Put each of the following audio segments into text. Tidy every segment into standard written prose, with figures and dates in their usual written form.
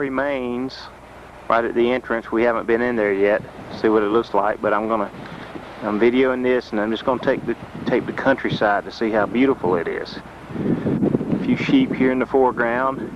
Corey Main's right at the entrance. We haven't been in there yet. See what it looks like, but I'm videoing this, and I'm just gonna take the countryside to see how beautiful it is. A few sheep here in the foreground.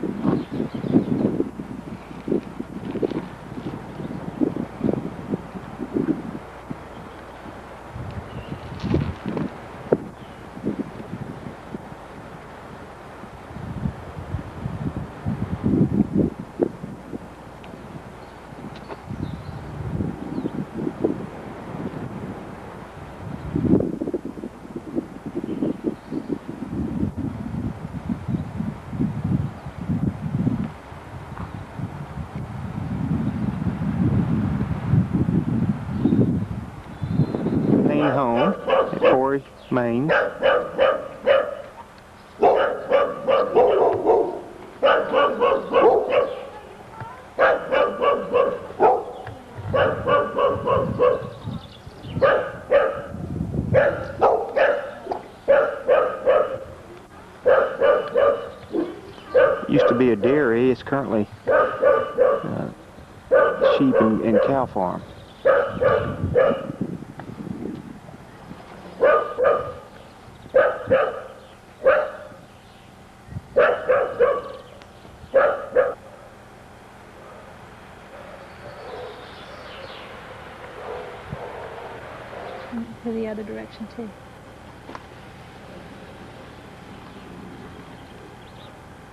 Home at Corey Main's. Used to be a dairy. It's currently sheep and cow farm. To the other direction too.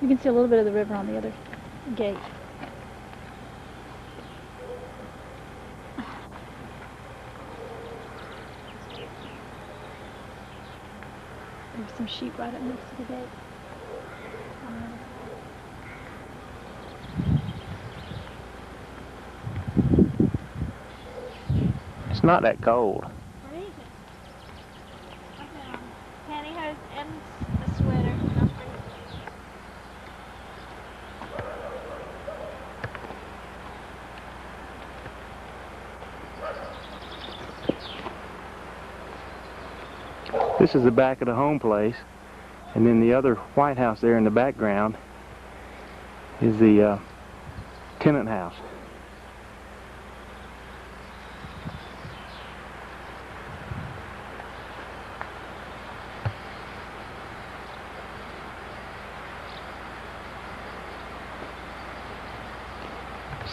You can see a little bit of the river on the other gate. There's some sheep right up next to the gate. It's not that cold. What is it? Pantyhose and a sweater. This is the back of the home place, and then the other white house there in the background is the tenant house.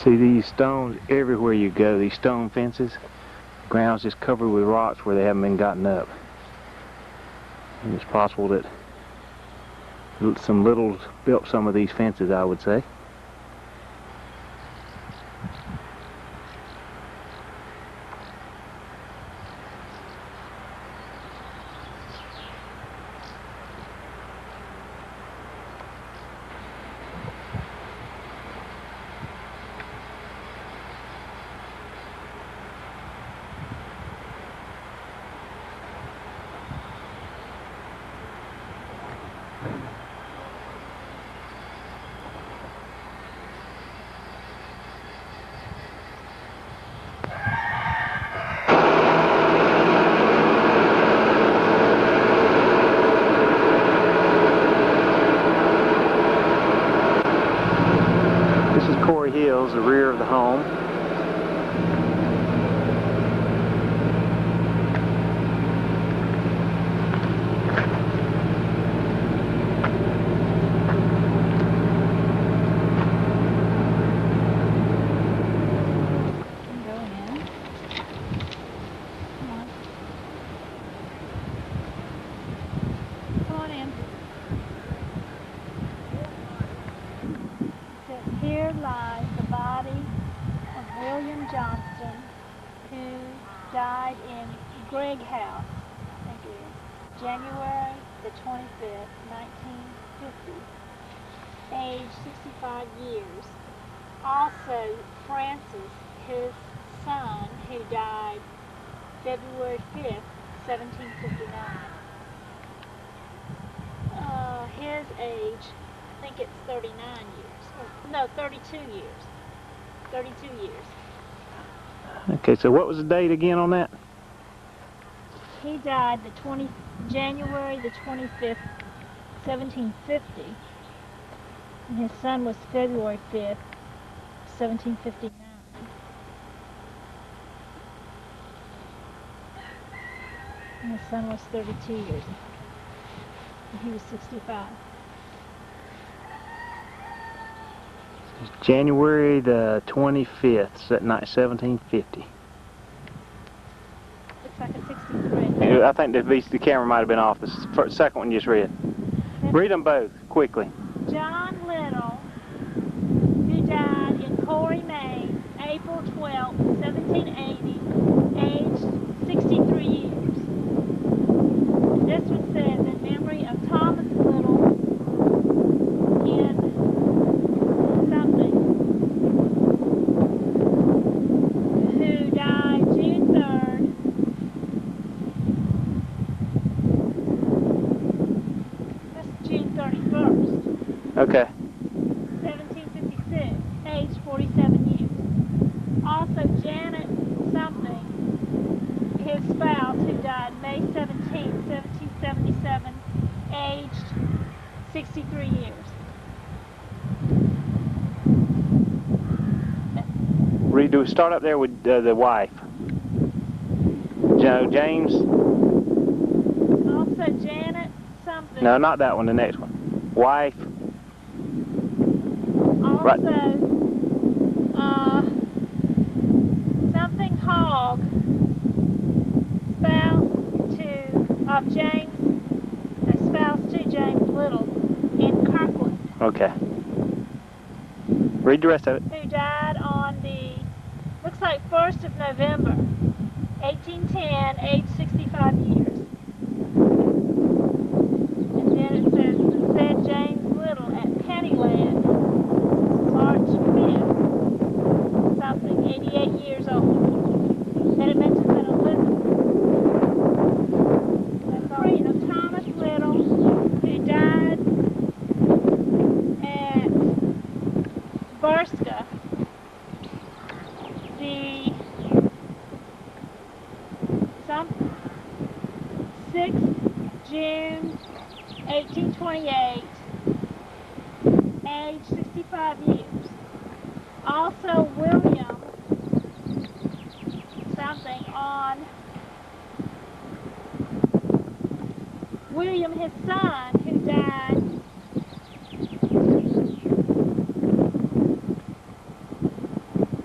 See these stones everywhere you go, these stone fences. The ground's just covered with rocks where they haven't been gotten up. And it's possible that some littles built some of these fences, I would say. Hills, the rear of the home. Here lies the body of William Johnston, who died in Gregg House, I think it is, January the 25th, 1950, age 65 years. Also, Francis, his son, who died February 5th, 1759. His age, I think it's 39 years. No, 32 years. 32 years. Okay, so what was the date again on that? He died January the 25th, 1750. And his son was February 5th, 1759. And his son was 32 years. And he was 65. It's January the 25th, that night, 1750. Looks like a 63. I think the camera might have been off. The second one you just read. Read them both quickly. John Little, who died in Corey, Maine, April 12, 1780, aged 63 years. This one says, in memory of Thomas Little in something, who died June 3rd, that's June 31st. Okay. 1756, age 47 years. Also, Janet something, his spouse, who died May 17, 1777, aged 63 years. Start up there with the wife. James. Also, Janet something. No, not that one. The next one. Wife. Also, something Hogg, spouse of James, spouse to James Little in Kirkwood. Okay. Read the rest of it. Who died on the, looks like 1st of November, 1810, age 65 years. And then it says, said James Little at Pennyland, March 5th, something, 88 years old. Then it mentions that Elizabeth, of Thomas Little, who died at Burska, the 6th June 1828, age 65 years. Also William something on William, his son, who died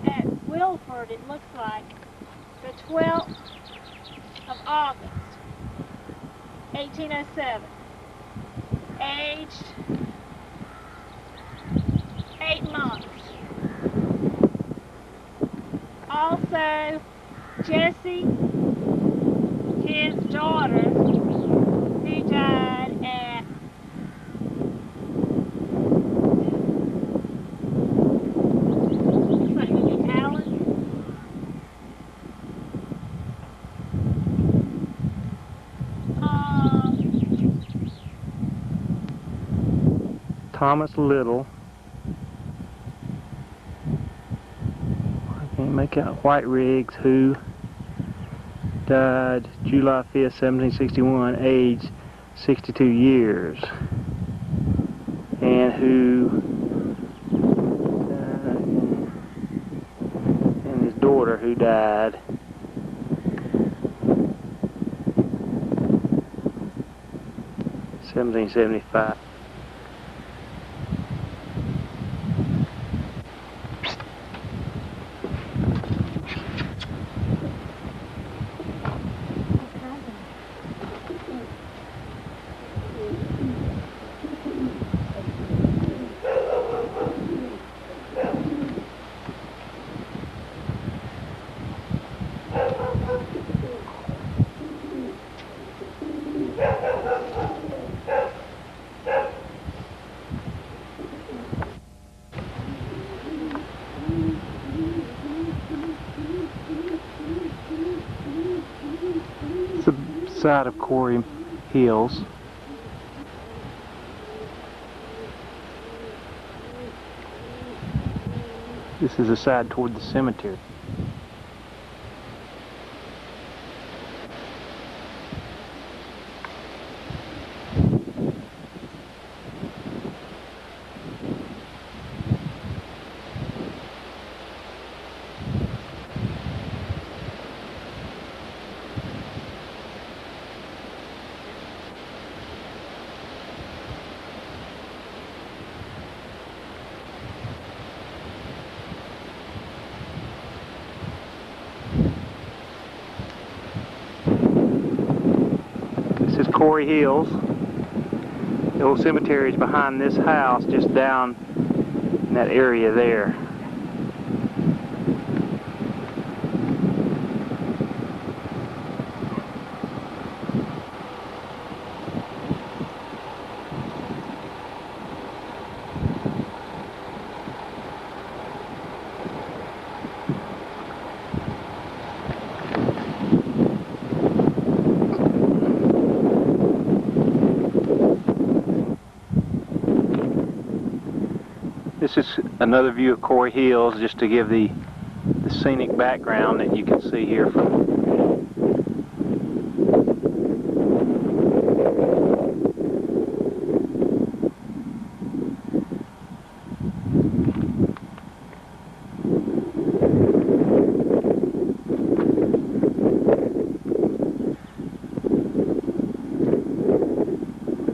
at Wilford, it looks like, the 12th of August, 1807, aged 8 months. Also, Jessie, his daughter, who died at looks like maybe Allen. Thomas Little. I can't make out. White Riggs, who died July 5th, 1761, age 62 years. And who and his daughter, who died (1775). It's the side of Corey Hills. This is the side toward the cemetery. Corey Hills. The old cemetery is behind this house, just down in that area there. This is another view of Corey Hills, just to give the scenic background that you can see here from.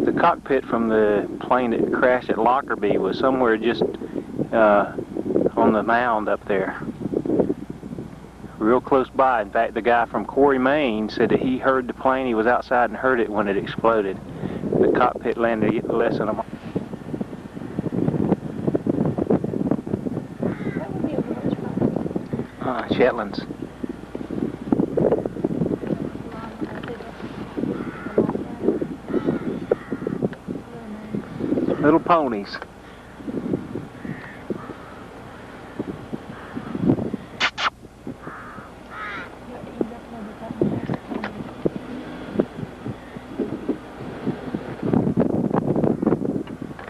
The cockpit from the plane that crashed at Lockerbie was somewhere just on the mound up there, real close by. In fact, the guy from Quarry, Maine said that he heard the plane. He was outside and heard it when it exploded. The cockpit landed less than a mile. That would be a village property. Shetlands. Little ponies.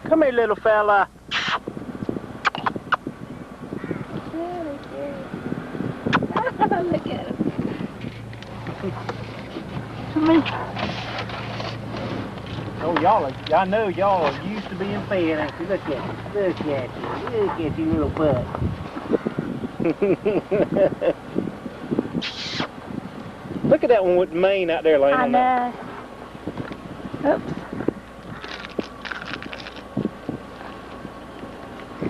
Come here, little fella. Really cute. Look at him. Come here. Oh, I know y'all are used to being fed, ain't you? Look at you, look at you, little butt. Look at that one with the mane out there laying I on that. know. Oops.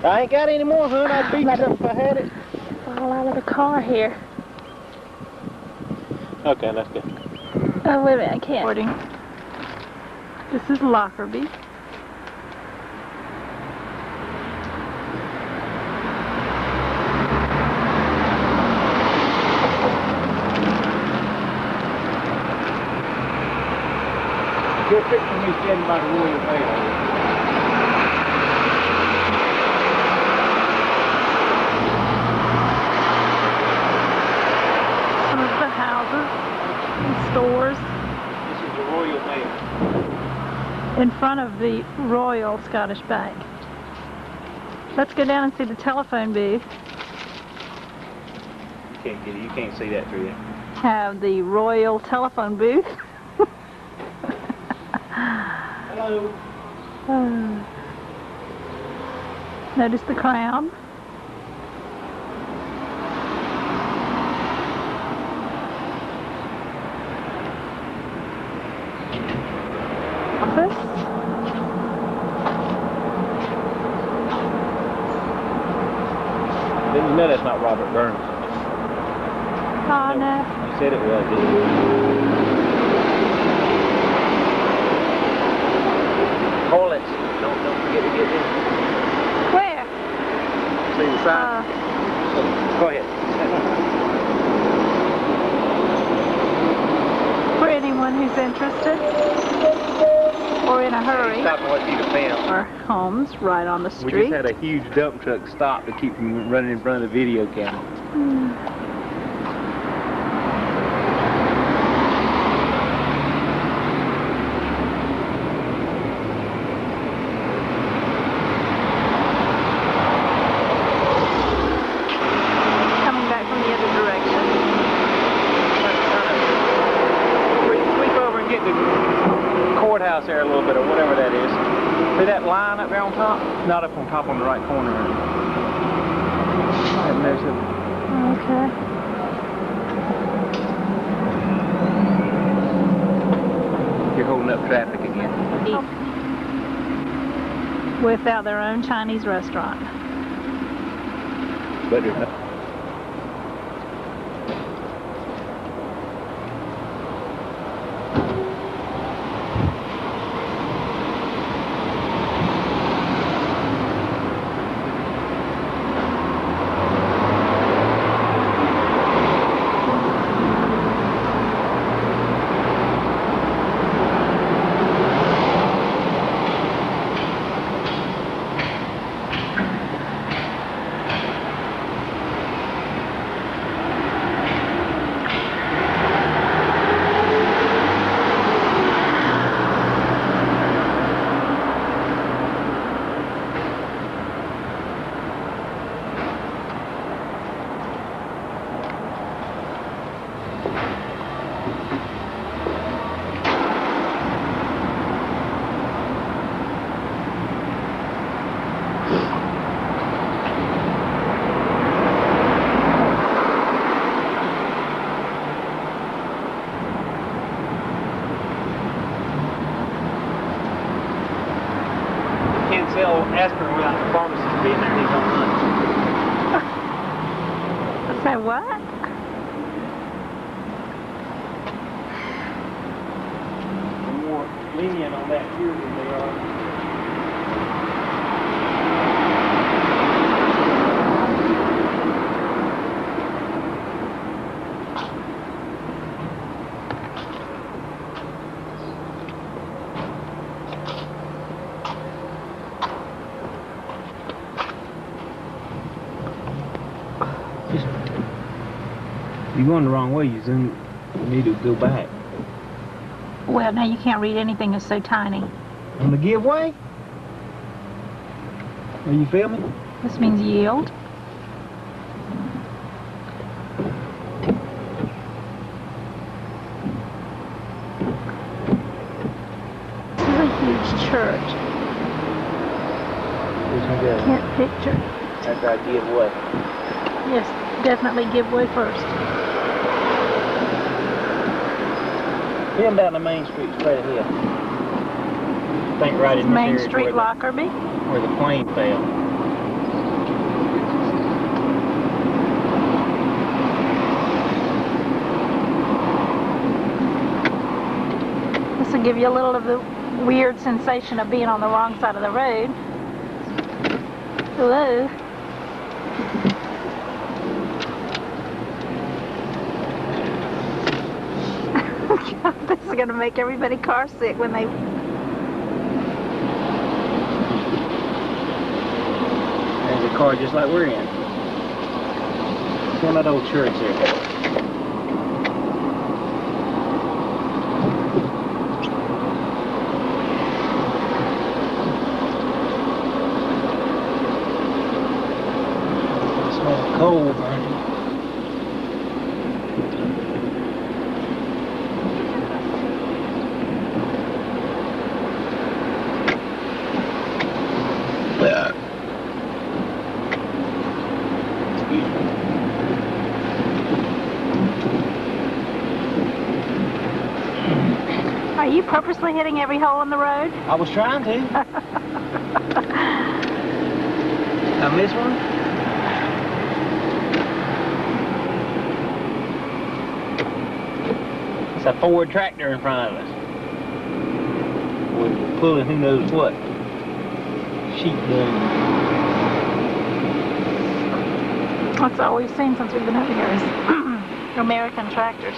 I ain't got any more, hon. I'd beat you up if I had it. Fall out of the car here. Okay, let's go. Oh, wait a minute, I can't. This is Lockerbie. Good picture of me standing by the Royal Mail. Some of the houses and stores This is the Royal Mail. in front of the Royal Scottish Bank. Let's go down and see the telephone booth. You can't get it. You can't see that through there. Have the Royal telephone booth. Hello. Notice the crown. Office. Didn't you know that's not Robert Burns? Oh no. You said it was, didn't you? Toilets. Don't forget to get in. Where? See the sign? Go ahead. For anyone who's interested or in a hurry, Stop and let you to film. our homes right on the We street. just had a huge dump truck stop to keep from running in front of the video camera. Coming back from the other direction. Sweep over and get the courthouse there a little bit, or whatever that is. See that line up there on top? Not up on top, on the right corner. And there's a... Okay. You're holding up traffic again. Without their own Chinese restaurant. But there's no... Say what? They're more lenient on that here than they are. You're going the wrong way. You need to go back. Well, now you can't read anything that's so tiny. On the give way? Are you feel me? This means yield. This is a huge church. Can't picture. That's our give way. Yes, definitely give way first. Him down the main street straight ahead. I think right in this Main area Street, Lockerbie. where the plane fell. This will give you a little of the weird sensation of being on the wrong side of the road. Hello. This is going to make everybody car sick when they... There's a car just like we're in. See that old church there. It smells cold, honey. Are you purposely hitting every hole in the road? I was trying to. I missed one? It's a Ford tractor in front of us. We're pulling who knows what. Sheep gun. That's all we've seen since we've been over here is American tractors.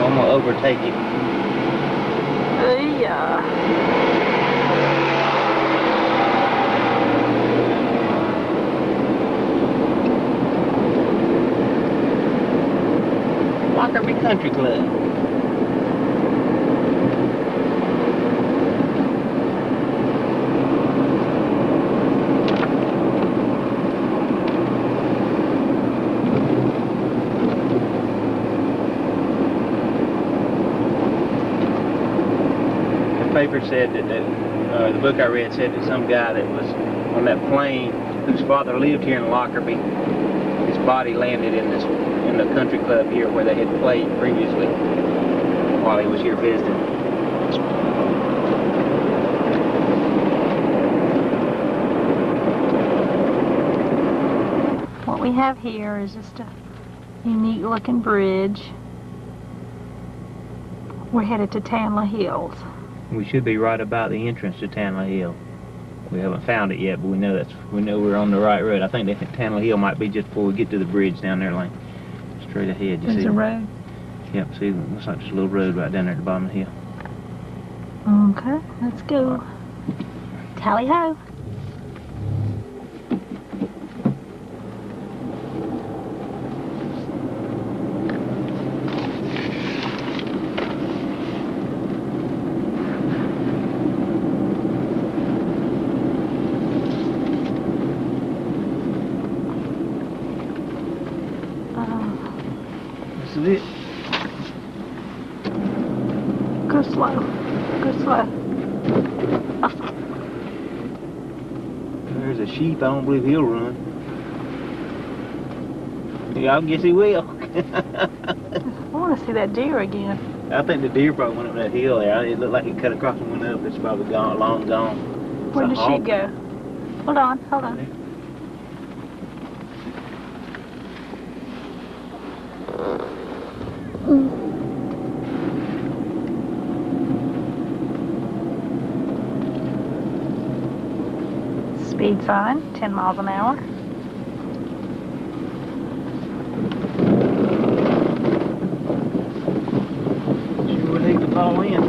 I'm gonna overtake him. Yeah. Lockerbie Country Club. The paper said that the book I read said that some guy that was on that plane whose father lived here in Lockerbie, his body landed in the country club here where they had played previously while he was here visiting. What we have here is just a unique looking bridge. We're headed to Tanla Hills. We should be right about the entrance to Tanla Hill. We haven't found it yet, but we know we're on the right road. I think that Tanla Hill might be just before we get to the bridge down there, Lane. Straight ahead, you see? There's a road. Yep, see, looks like just a little road right down there at the bottom of the hill. Okay, let's go. Tally ho. This is it. Go slow. Go slow. There's a sheep. I don't believe he'll run. Yeah, I guess he will. I want to see that deer again. I think the deer probably went up that hill there. It looked like it cut across and went up. It's probably gone, long gone. Where'd the sheep go? Hold on, hold on. Speed sign, 10 miles an hour. Sure would hate to fall in.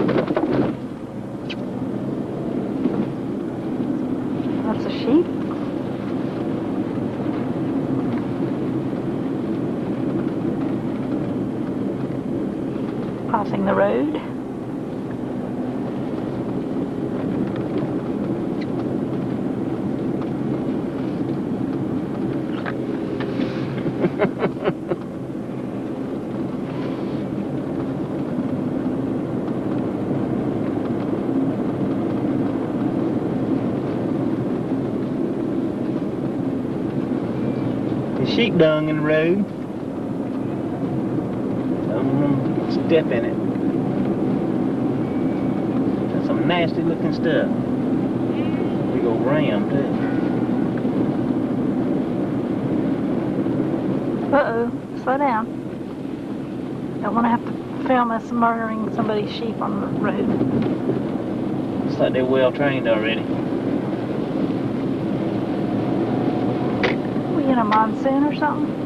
That's a sheep. Crossing the road. The sheep dung in the road. Some step in it. That's some nasty looking stuff. Big old ram too. Uh-oh, slow down. Don't want to have to film us murdering somebody's sheep on the road. Looks like they're well trained already. We in a monsoon or something?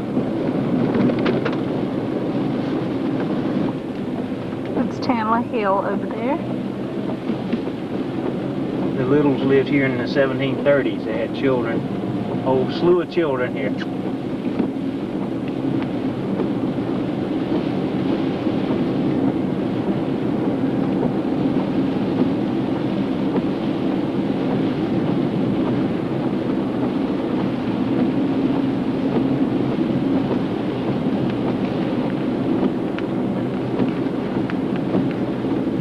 That's Tanla Hill over there. The Littles lived here in the 1730s. They had children. A whole slew of children here.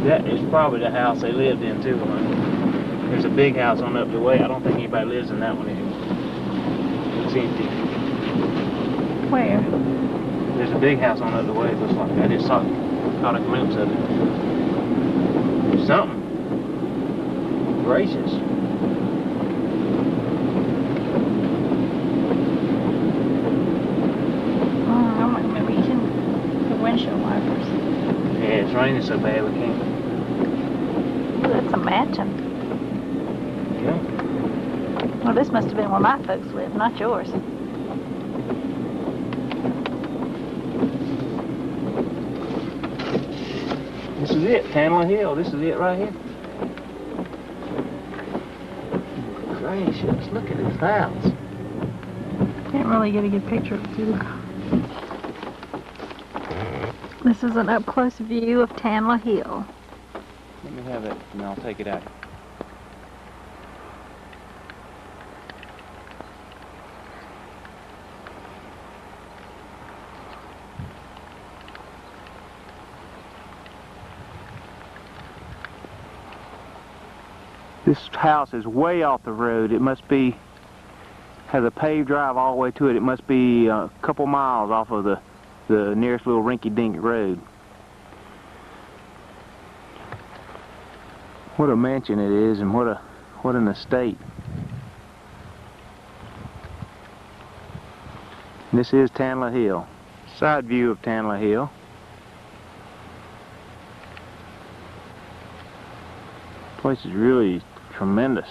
That is probably the house they lived in too. There's a big house on up the way. I don't think anybody lives in that one anymore. It's empty. Where? There's a big house on up the way. It looks like I just caught a glimpse of it. Something. Gracious. I'm not maybe using the windshield wipers. Yeah, it's raining so bad we can't. Ooh, that's a mansion. Yeah. Well, this must have been where my folks lived, not yours. This is it, Tanla Hill. This is it right here. Gracious, look at this house. Can't really get a good picture of it. This is an up-close view of Tanla Hill. Let me have it and I'll take it out. This house is way off the road. It must be, has a paved drive all the way to it. It must be a couple miles off of the nearest little rinky-dink road. What a mansion it is, and what an estate. This is Tanla Hill. Side view of Tanla Hill. This place is really tremendous.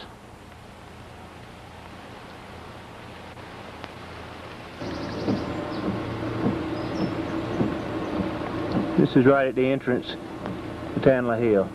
This is right at the entrance to Tanla Hill.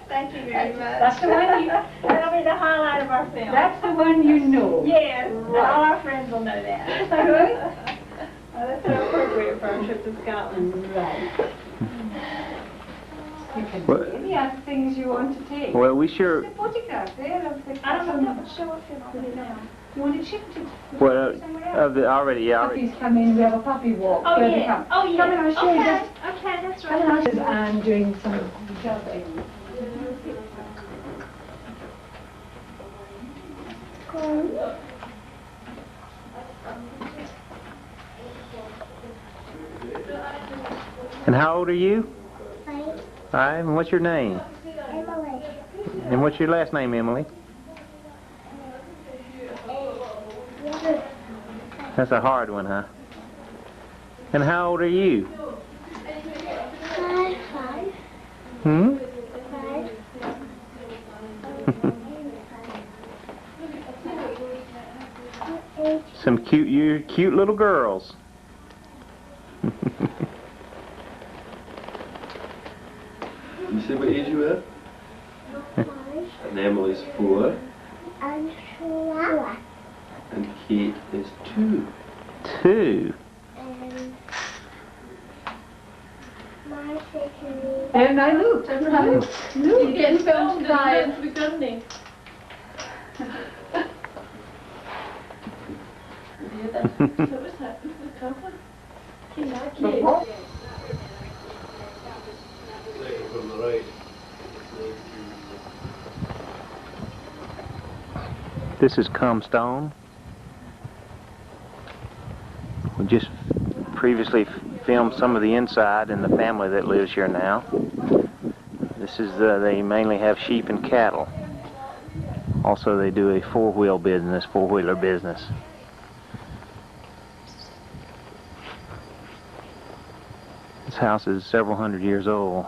Thank you very much. That's the one you... That'll be the highlight of our film. That's the one you know. Yes, and Right. all our friends will know that. Really? Well, that's so appropriate for our trip to Scotland. Right. You can Well- do any other things you want to take. Well, we sure. The photograph there of the I don't know castle. if it'll show up in all the now. You want to ship it Well, somewhere else? already. Puppies come in, we have a puppy walk. Oh, Here they yeah. come. Oh, yeah. Come in, I'll show you Okay. this. Okay, that's Come in, I'll right. show you. I'm doing some jumping. And how old are you? 5, 5. And what's your name? Emily, And what's your last name, Emily? That's a hard one, huh? And how old are you? 5, Hmm? 5, Some cute little girls. You say what age you are? 5, And Emily's 4, and 4, and Kate is 2. 2. and my second And I looked. Look. You're getting filmed, Diane. We've done it. This is Comstone. We just previously filmed some of the inside and the family that lives here now. This is they mainly have sheep and cattle. Also, they do a four-wheeler business. This house is several hundred years old.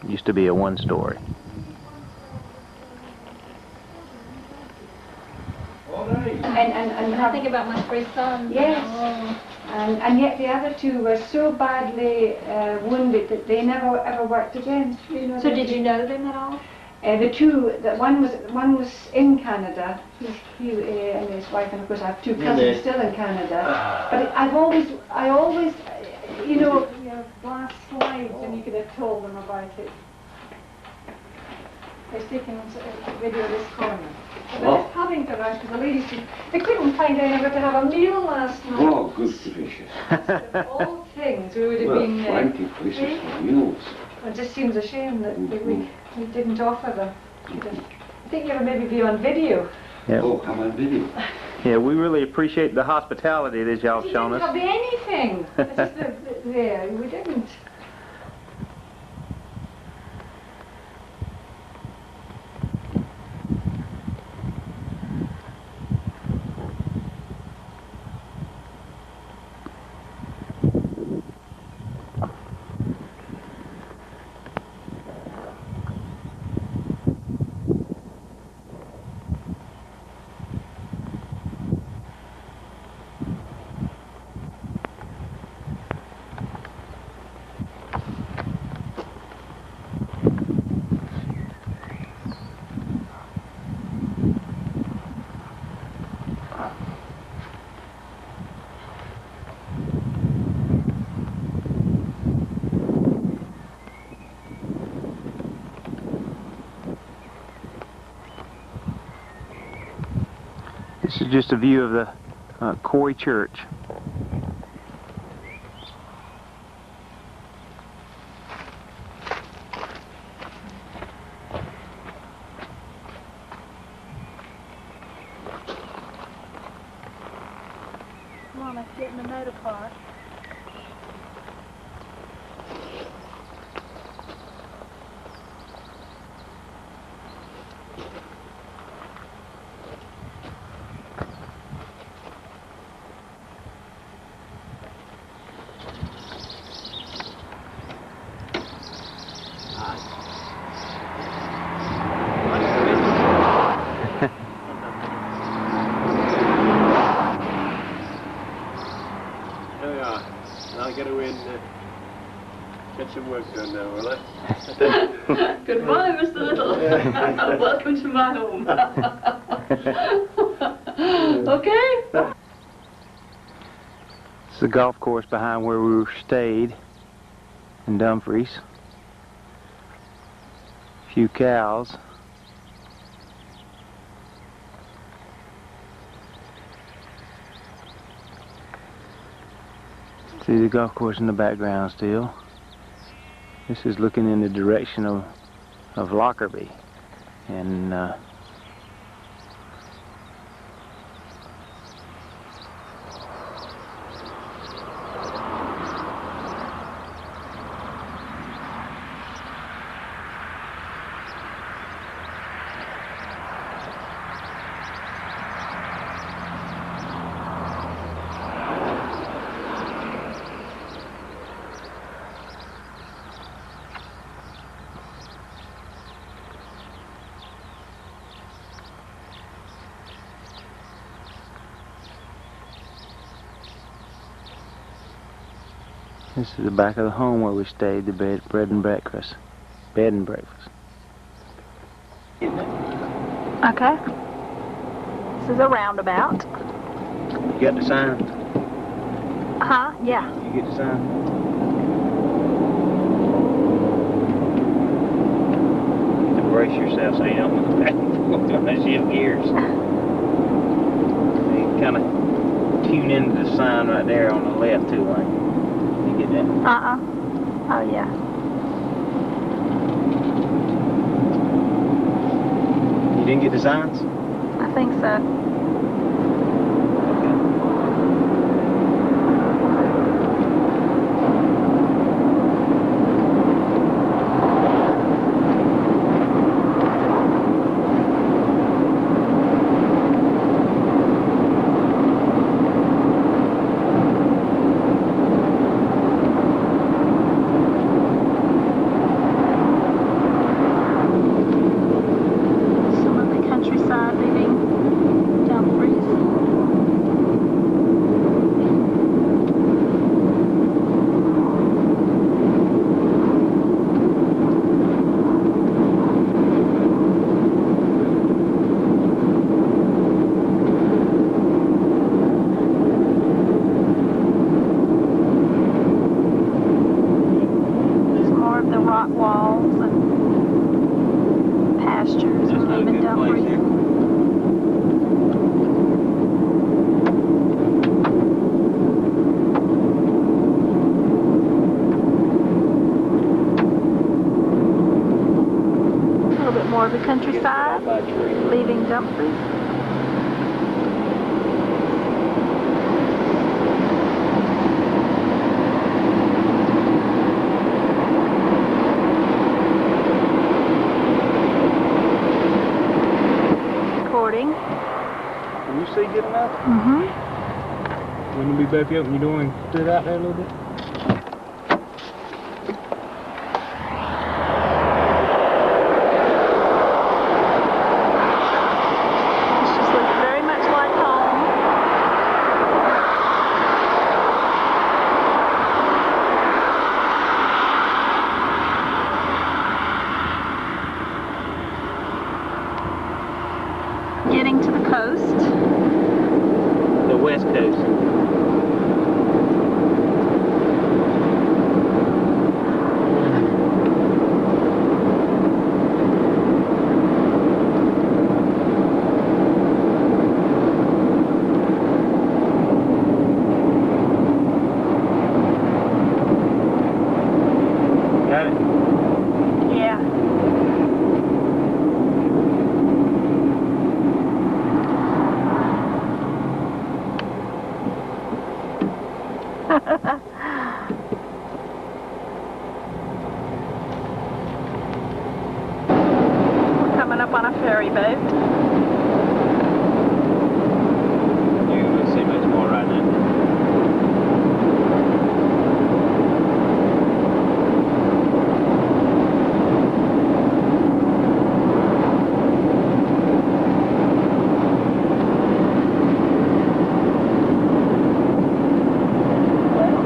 It used to be a one-story. And I think about my 3 sons. Yes. Oh. And yet the other 2 were so badly wounded that they never ever worked again. You know, So did you know them at all? The 2, one was in Canada, he and his wife, and of course I have 2 cousins still in Canada. But I always, you know, your glass slides and you could have told them about it. They've taken a video of this corner. But they're just having to rush because the ladies, they couldn't find anywhere to have a meal last night. Oh, good gracious. Of all things, we would have Well, been... plenty places for meals. It just seems a shame that we didn't offer them. I think you would maybe be on video. Yeah. Oh, I'm on video. Yeah, we really appreciate the hospitality that y'all We shown didn't us. have anything. It's just there, we didn't. This is just a view of the Corey Church. Come on, let's get in the motor car. There we are. I'll get away and get some work done now, will I? Good Bye, Mr. Little. Welcome to my home. Okay? It's the golf course behind where we stayed in Dumfries. A few cows. See the golf course in the background still. This is looking in the direction of Lockerbie. And this is the back of the home where we stayed, the bed and breakfast. Bed and breakfast. Okay. This is a roundabout. You got the sign? Uh-huh, yeah. You get the sign? To brace yourself so you don't shift gears. You kind of tune into the sign right there on the left too, like. You get that? Uh-uh. Oh, yeah. You didn't get the signs? I think so. More of the countryside, leaving Dumfries. Recording. Can you see good enough? Mm-hmm. Wouldn't it be better if you open your door and stood out there a little bit? Getting to the coast. The west coast. Got it? Yeah. Coming up on a ferry boat. You can see much more right now.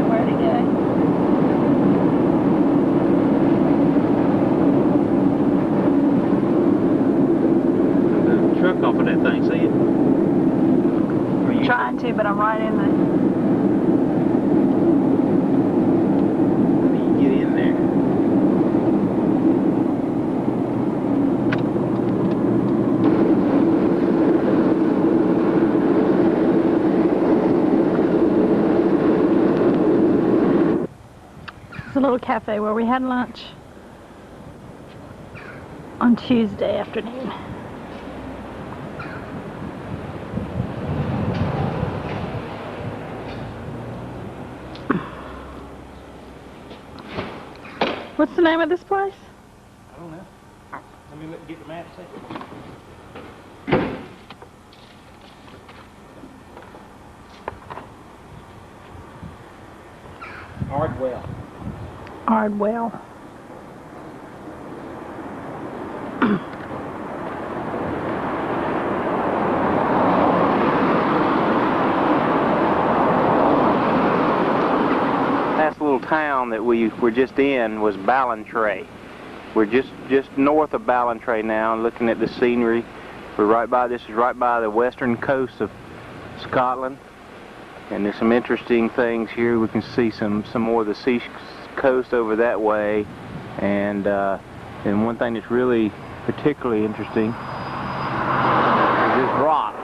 Where'd he go? that thing, see it? Are you Trying to, but I'm right in the. How do you get in there? It's a little cafe where we had lunch on Tuesday afternoon. What's the name of this place? I don't know. Let me get the map a second. Ardwell. Ardwell. Last little town that we were just in was Ballantrae. We're just north of Ballantrae now, and looking at the scenery. We're right by, this is right by the western coast of Scotland, and there's some interesting things here. We can see some more of the sea coast over that way, and one thing that's really particularly interesting is this rock.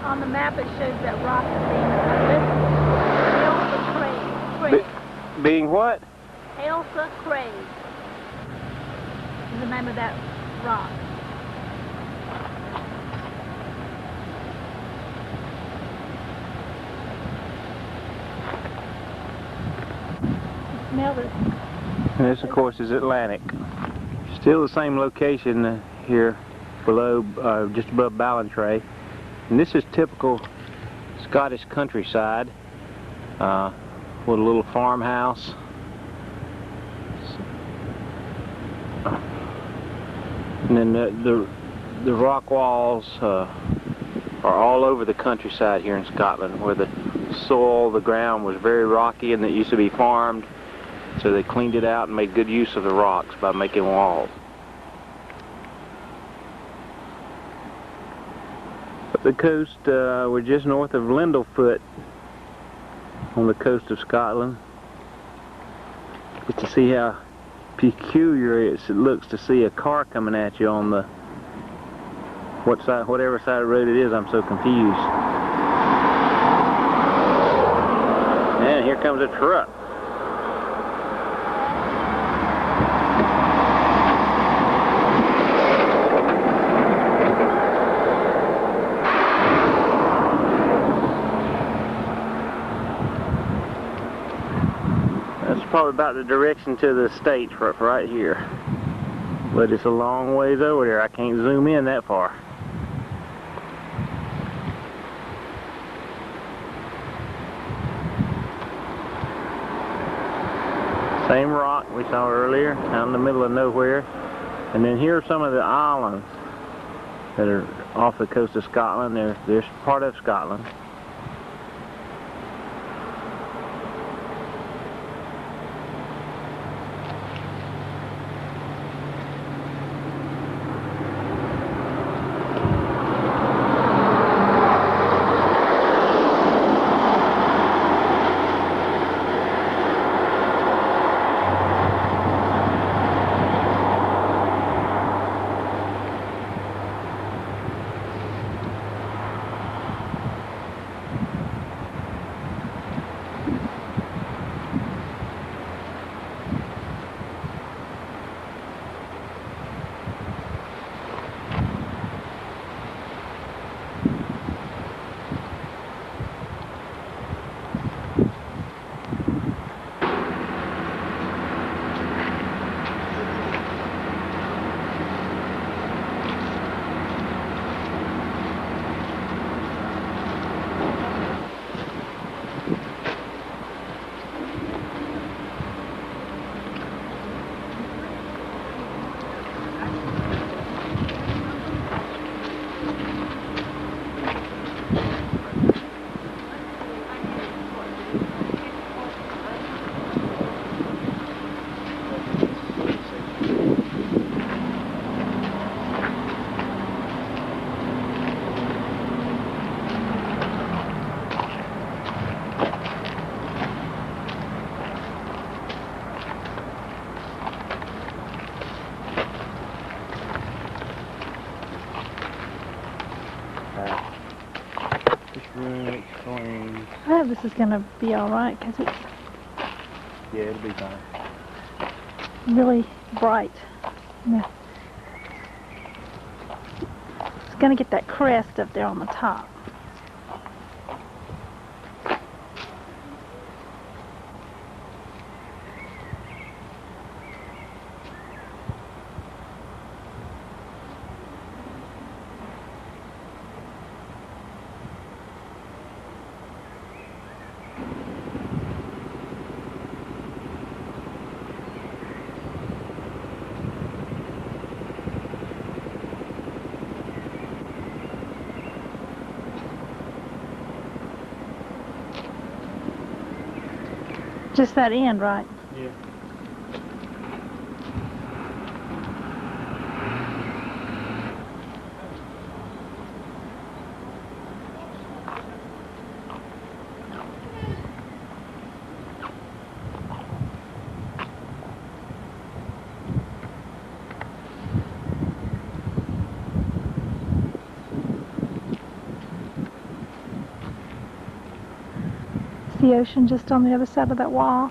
On the map it shows that rock as being Ailsa Craig. Being what? Ailsa Craig is the name of that rock. Smell this. And this, of course, is Atlantic. Still the same location here below, just above Ballantrae. And this is typical Scottish countryside with a little farmhouse. And then the rock walls are all over the countryside here in Scotland, where the soil, the ground was very rocky and it used to be farmed. So they cleaned it out and made good use of the rocks by making walls. Up the coast, we're just north of Lindlefoot on the coast of Scotland. Just to see how peculiar it looks to see a car coming at you on the whatever side of the road it is. I'm so confused. And here comes a truck. Probably about the direction to the States right here, but it's a long ways over there. I can't zoom in that far. Same rock we saw earlier out in the middle of nowhere, and then here are some of the islands that are off the coast of Scotland. They're part of Scotland. sure this is going to be all right because it's Yeah, it'll be fine. really bright. Yeah. It's going to get that crest up there on the top. Just that end, right? Yeah. It's the ocean just on the other side of that wall.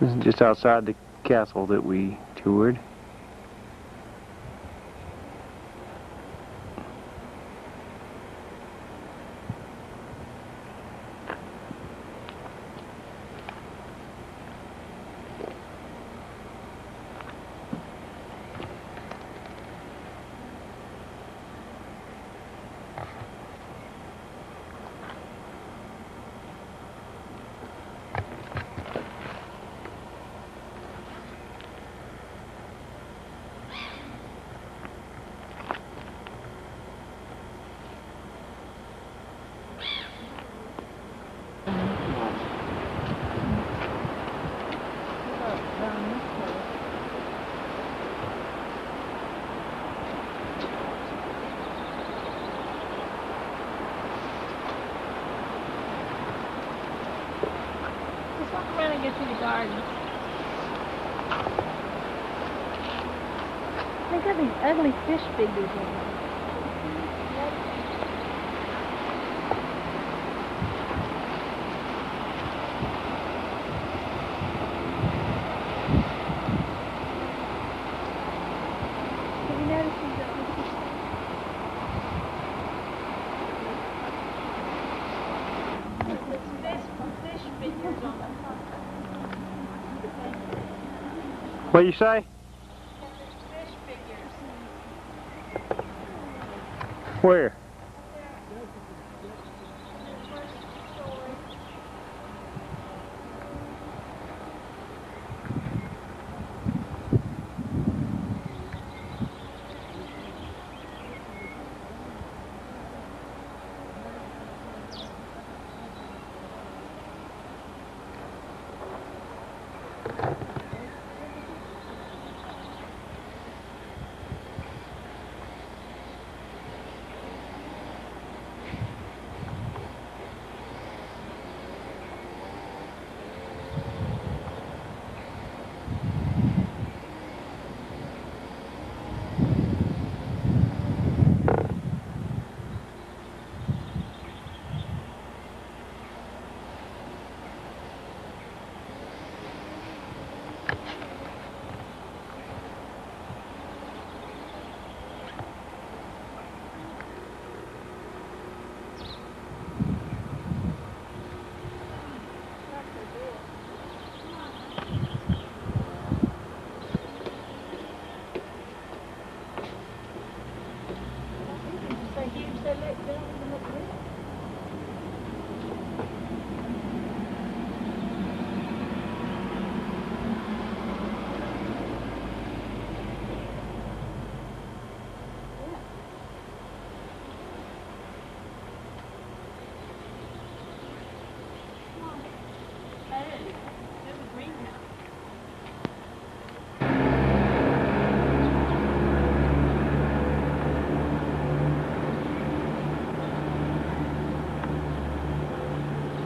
This is just outside the castle that we toured. Let's walk around and get through the garden. They got these ugly fish figures in there. Have you noticed these ugly fish? Fish figures on them. What you say? Fish figures. Where?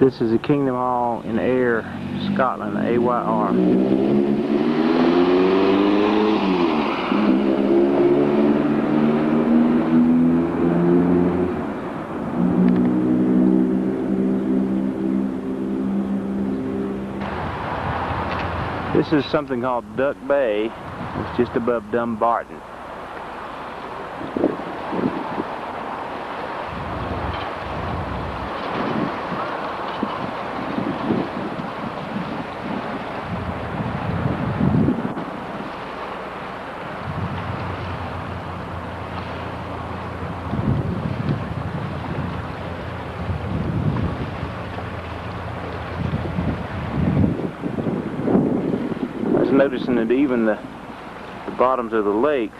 This is the Kingdom Hall in Ayr, Scotland, AYR. This is something called Duck Bay. It's just above Dumbarton. Noticing that even the bottoms of the lakes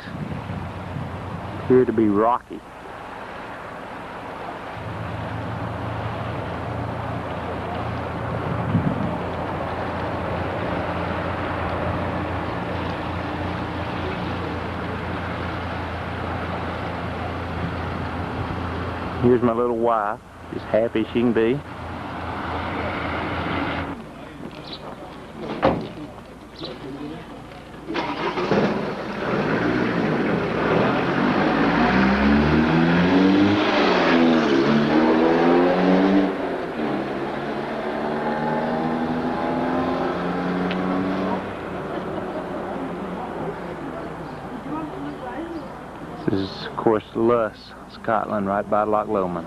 appear to be rocky. Here's my little wife, just happy as she can be. This is, of course, Luss, Scotland, right by Loch Lomond.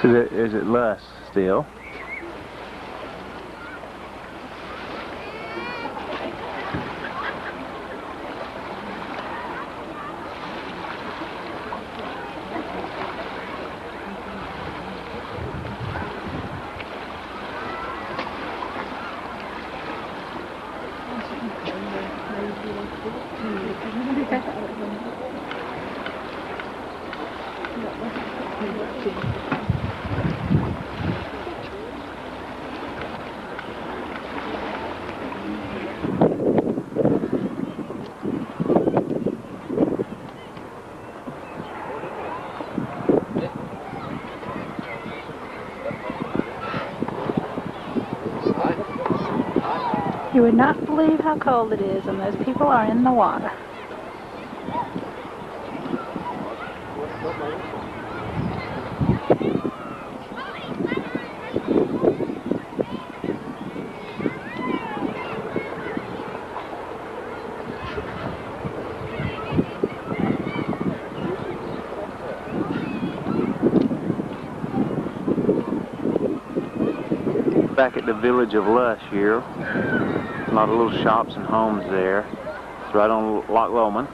So is it Luss still? You would not believe how cold it is, and those people are in the water. Back at the village of Lush here. A lot of little shops and homes there. It's right on Loch Lomond.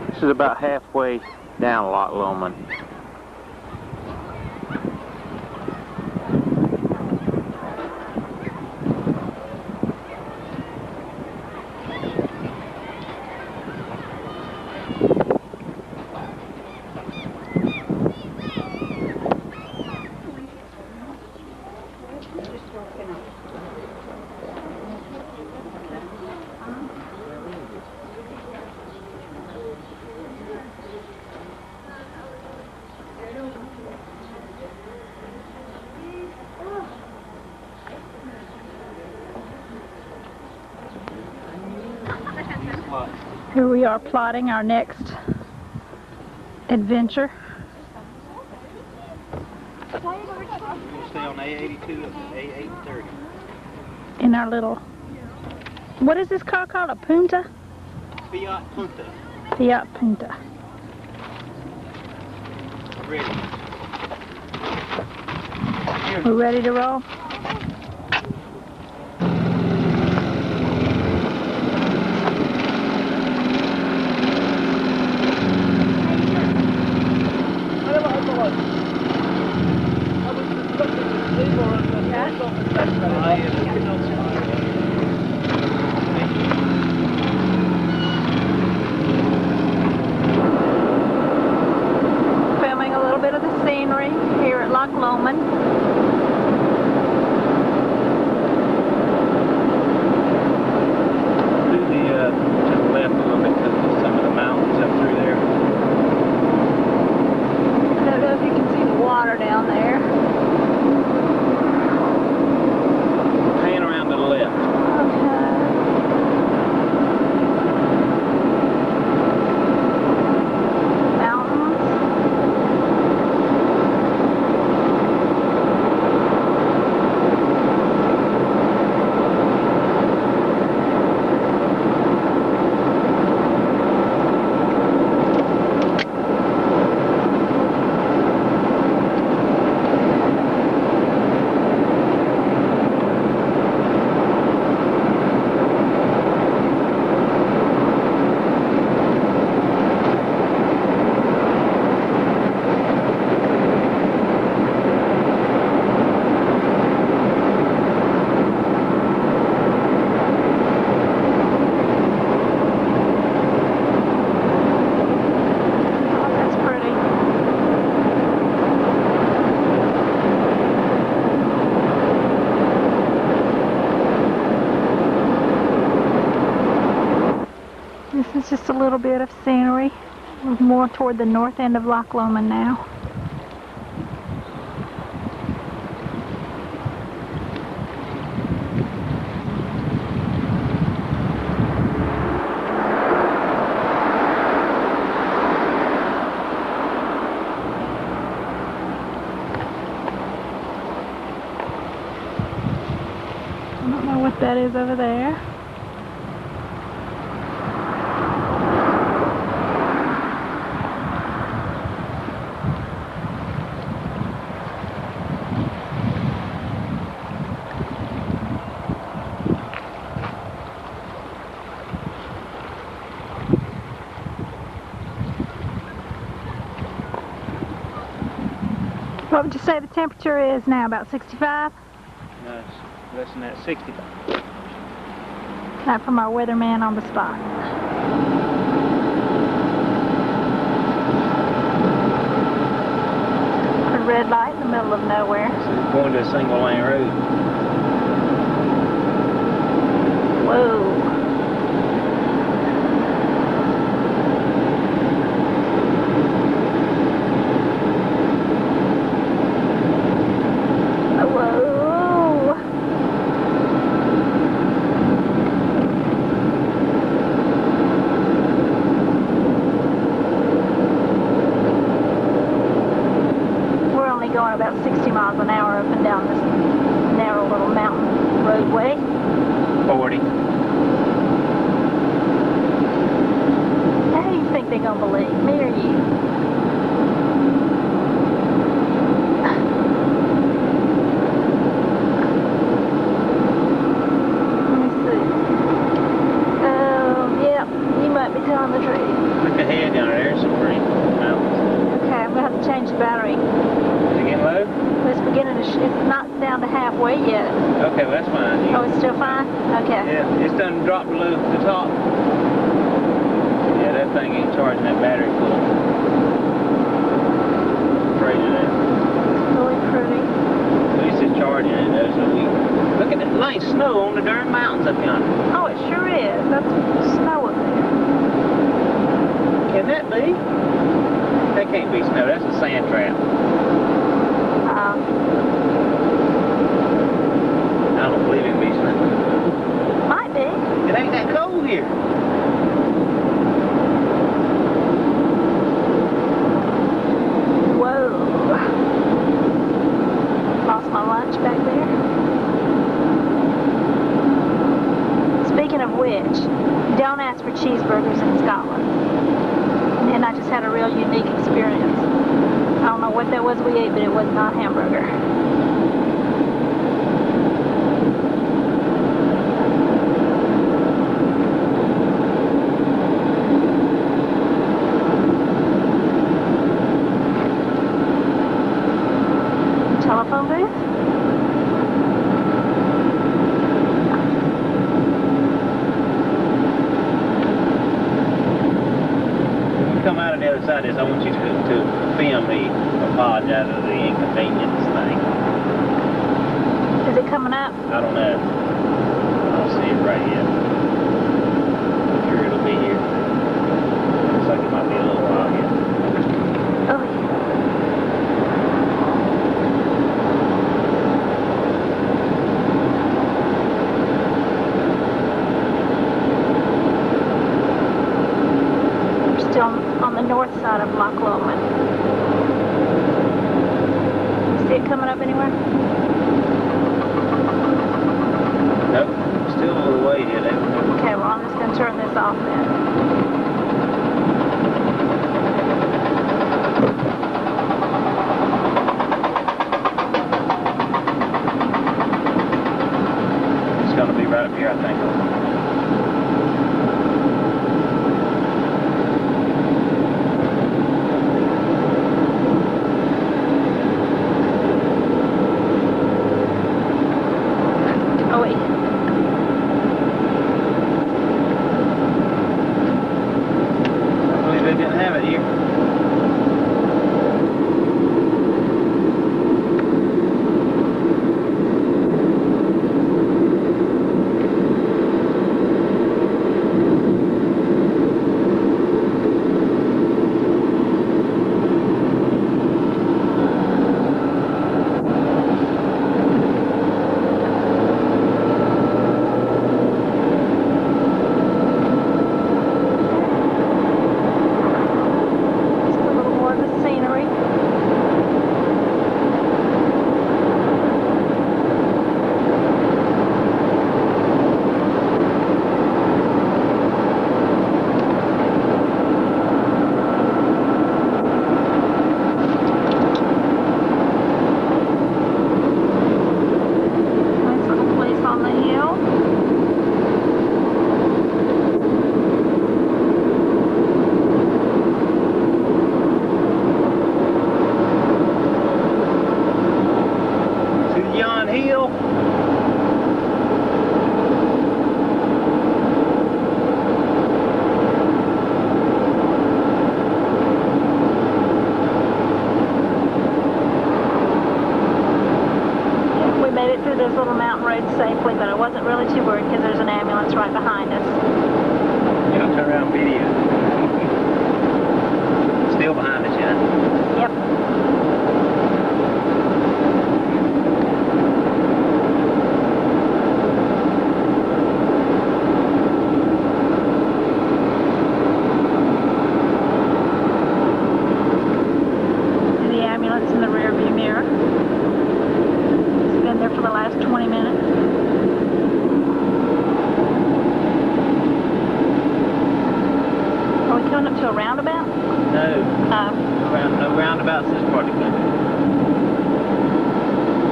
This is about halfway down Loch Lomond. Here we are plotting our next adventure. We'll stay on A82 and A830. In our little, what is this car called? A Punta? Fiat Punta. Fiat Punta. Ready. We're ready to roll? Filming a little bit of the scenery here at Loch Lomond. To the left a little bit because of some of the mountains up through there. I don't know if you can see the water down there. Pan around to the left. Okay. Mountains. This is just a little bit of scenery. We're more toward the north end of Loch Lomond now. I don't know what that is over there. What would you say the temperature is now? About 65? No, it's less than that, 65. That from our weatherman on the spot. A red light in the middle of nowhere. So we're going to a single lane road. Whoa. Whoa. We're only going about 60 miles an hour up and down this narrow little mountain roadway. 40. How do you think they're going to believe, me or you? Let me see. Oh, yeah, you might be telling the truth. Look ahead down there, there's some pretty mountains. Okay, I'm going to have to change the battery. Is it getting low? It's beginning to, it's not down to halfway yet. Okay, well that's fine. Oh, it's still fine? Okay. Yeah, it's done dropped below the top. Yeah, that thing ain't charging that battery full. Afraid of that. It's really pretty. At least it's charging it though, so we... Look at that, light snow on the darn mountains up yonder. Oh, it sure is. That's snow up there. Can that be? That can't be snow, that's a sand trap. I don't believe it can be snow. Might be. It ain't that cold here. Whoa. Lost my lunch back there. Speaking of which, don't ask for cheeseburgers in Scotland. And I just had a real unique experience. I don't know what that was we ate, but it was not hamburger. Telephone booth? When you come out on the other side of this, I want you to film me apologize for the inconvenience thing. Is it coming up? I don't know. I don't see it right yet. I'm sure it'll be here. Looks like it might be a little while yet. Oh, yeah. We're still on the north side of Loch Lomond. See it coming up anywhere? Nope. Still a little way yet. Okay, well, I'm just going to turn this off then. It's going to be right up here, I think. Oh, wait. I believe they didn't have it here. road safely, but I wasn't really too worried because there's an ambulance right behind us. Yeah, I'll turn around video. Still behind us, yeah? Yep. The ambulance in the rear view mirror. It's been there for the last 20 minutes. Are we coming up to a roundabout? No. No roundabouts this part of the country.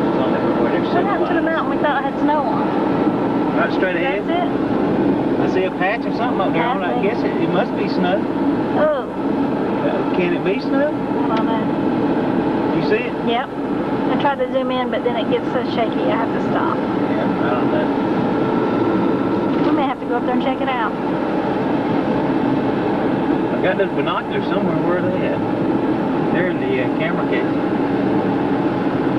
It's on everywhere. There's What happened to the mountain we thought had snow on? Right straight ahead. That's it? I see a patch or something up there on it. I guess it must be snow. Oh, Can it be snow? I don't know. You see it? Yep. I tried to zoom in, but then it gets so shaky I have to stop. Yeah, I don't know. We may have to go up there and check it out. I got those binoculars somewhere. Where are they at? They're in the camera case.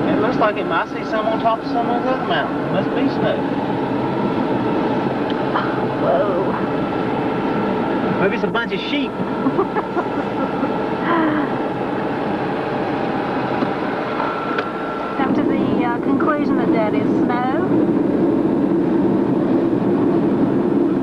It looks like it might see some on top of some of those other mountains. It must be snow. Whoa. Maybe it's a bunch of sheep. Come to the conclusion that that is snow.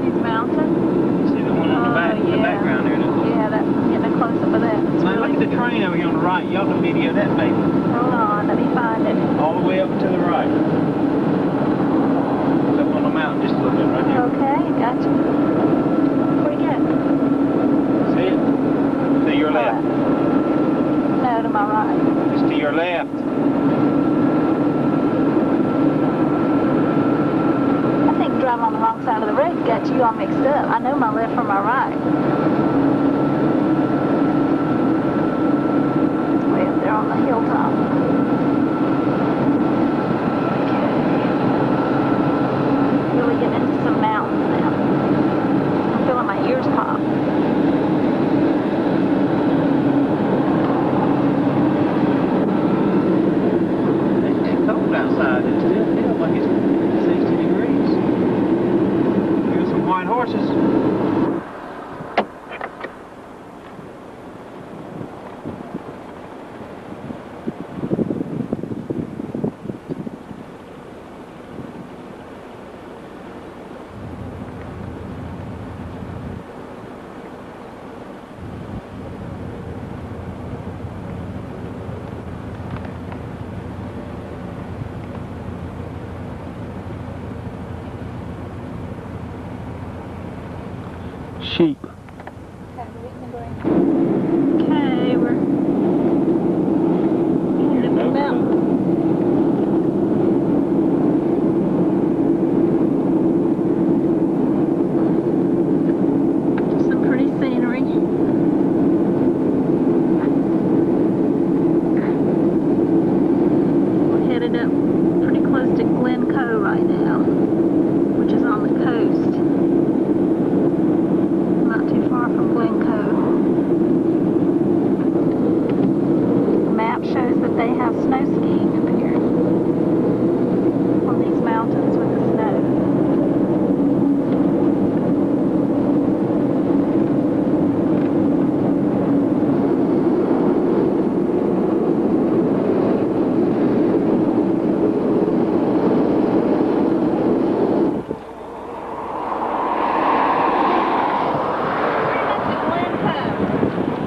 These mountains. See the one on the back, Oh, the yeah. background there. Yeah, that's getting a close up of that. It's Man, look really at the train over here on the right. Y'all can video that baby. Hold on, let me find it. All the way up to the right. It's up on the mountain just a little bit right there. Okay, gotcha. Where you at? See it? To your left. No, to my right. It's to your left. I think driving on the wrong side of the road got you all mixed up. I know my left from my right. Way up there on the hilltop. Okay. Really getting into some mountains now. I'm feeling my ears pop. It's cold outside. It still feels like it's 60 degrees. Here's some white horses. Sheep. Okay, we're headed up the mountain. Some pretty scenery. We're headed up pretty close to Glen Cove right now, which is on the coast. Not too far from Glen Cove. The map shows that they have snow skiing up here on these mountains with the snow.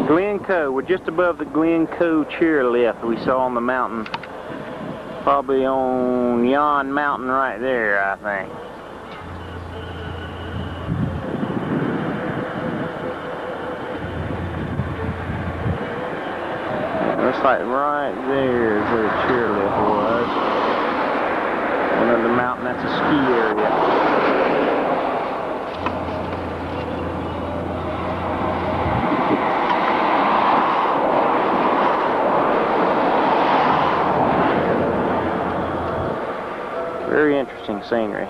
Glen Cove. We're just above the Glen Cove chairlift we saw on the mountain. Probably on yon mountain right there, I think. Looks like right there is where the chairlift was. Another mountain, that's a ski area. Very interesting scenery.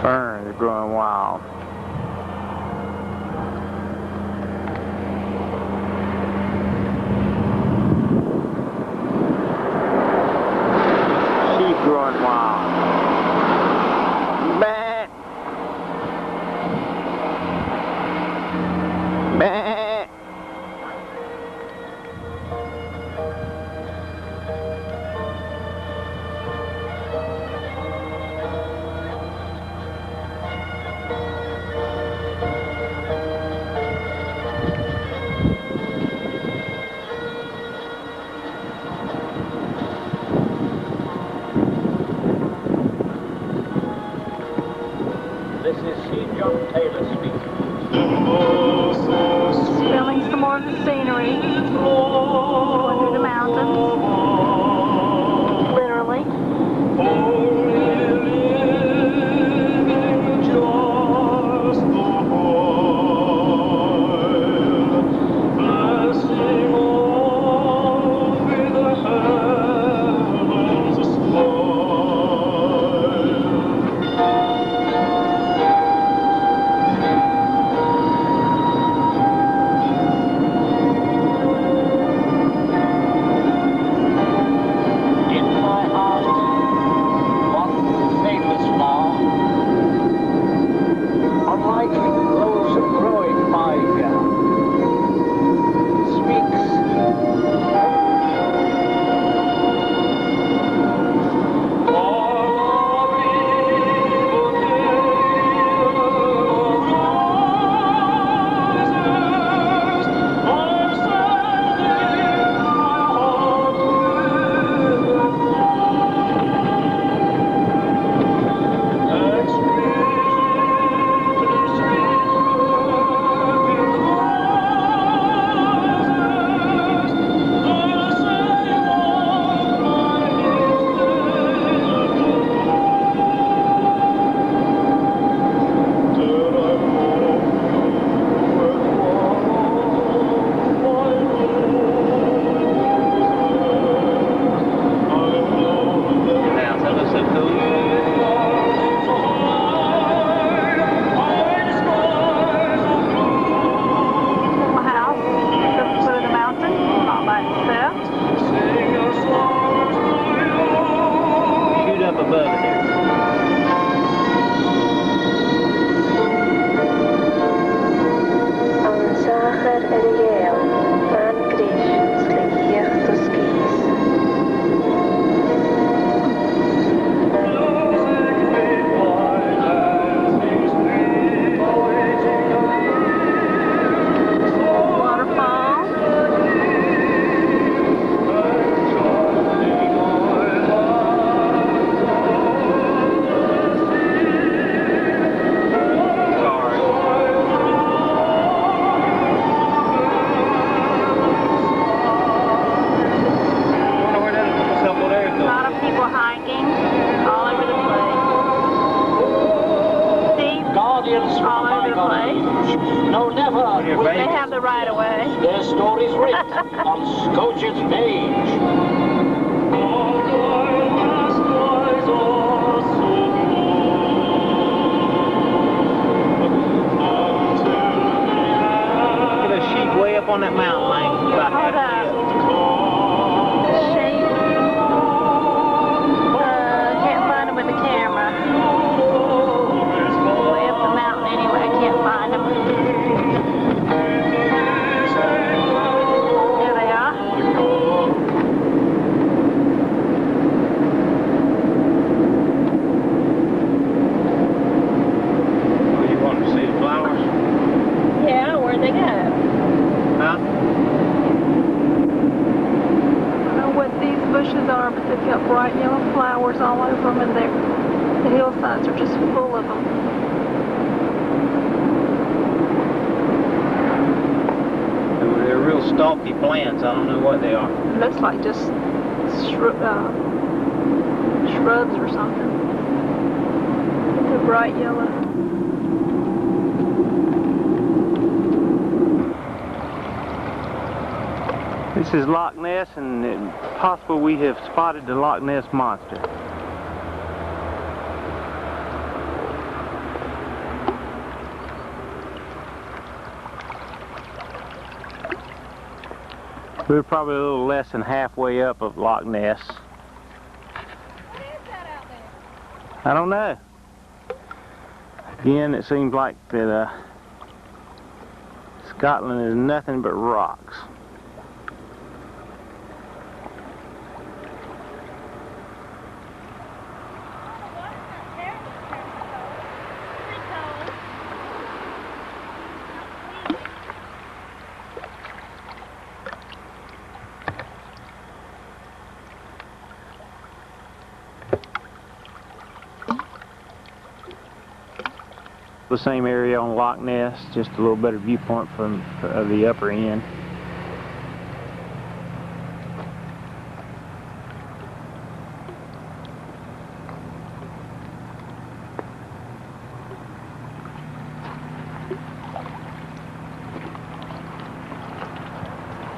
Ferns are growing wild. wild. Bah. Bah. This is C. John Taylor speaking. Filming some more of the scenery. Going through the mountains. Literally. They have the right of way. Their stories written on Scotia's page. Look at a sheep way up on that mountain lane. About Hold up. Sheep. Can't find them with the camera. Way up the mountain anyway. Can't find them. There they are. Oh, you want to see the flowers? Yeah, where'd they go? Huh? I don't know what these bushes are, but they've got bright yellow flowers all over them, and the hillsides are just full of them. They're real stalky plants. I don't know what they are. Looks like just shrubs or something. They're bright yellow. This is Loch Ness, and it's possible we have spotted the Loch Ness Monster. We're probably a little less than halfway up of Loch Ness. What is that out I don't know. Again, it seems like that Scotland is nothing but rocks. The same area on Loch Ness, just a little better viewpoint from the upper end.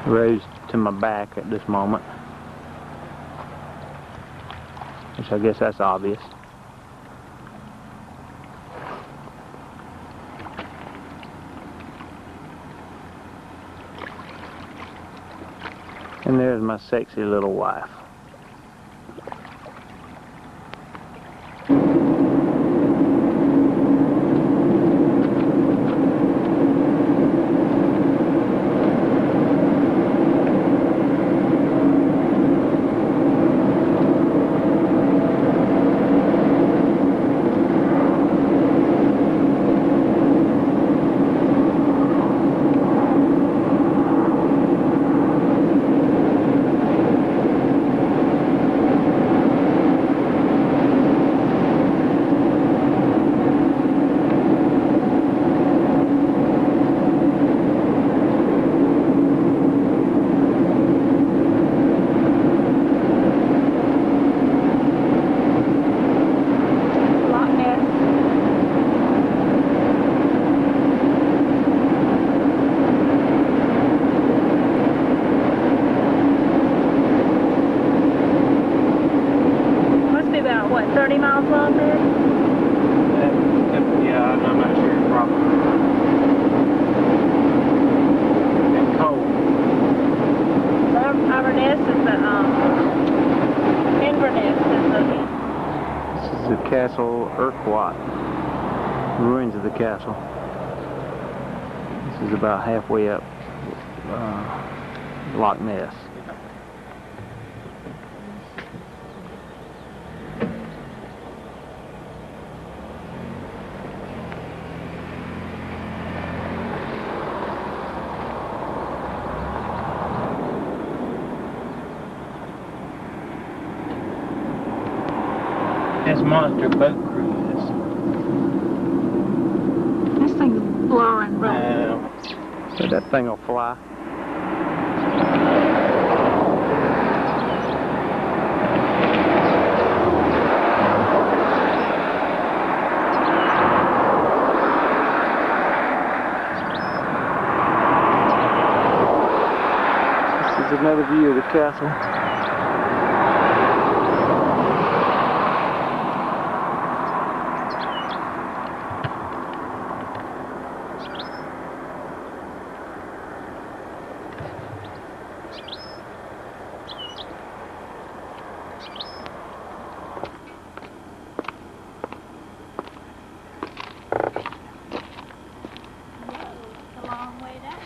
Road's to my back at this moment, which I guess that's obvious. And there's my sexy little wife. Must be about, what, 30 miles long there? Yeah, I'm not sure. Probably. And cold. Inverness is the, Inverness is the, This is the Castle Urquhart, ruins of the castle. This is about halfway up Loch Ness. That's monster boat cruises. this thing's blowing right. So that thing will fly. This is another view of the castle. A long way down.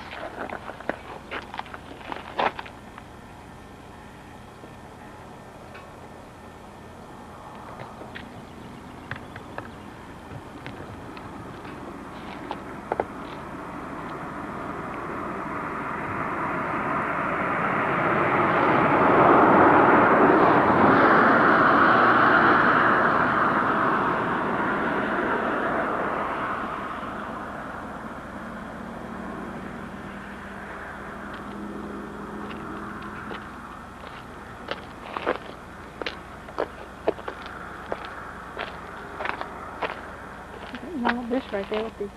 No, this right there with the,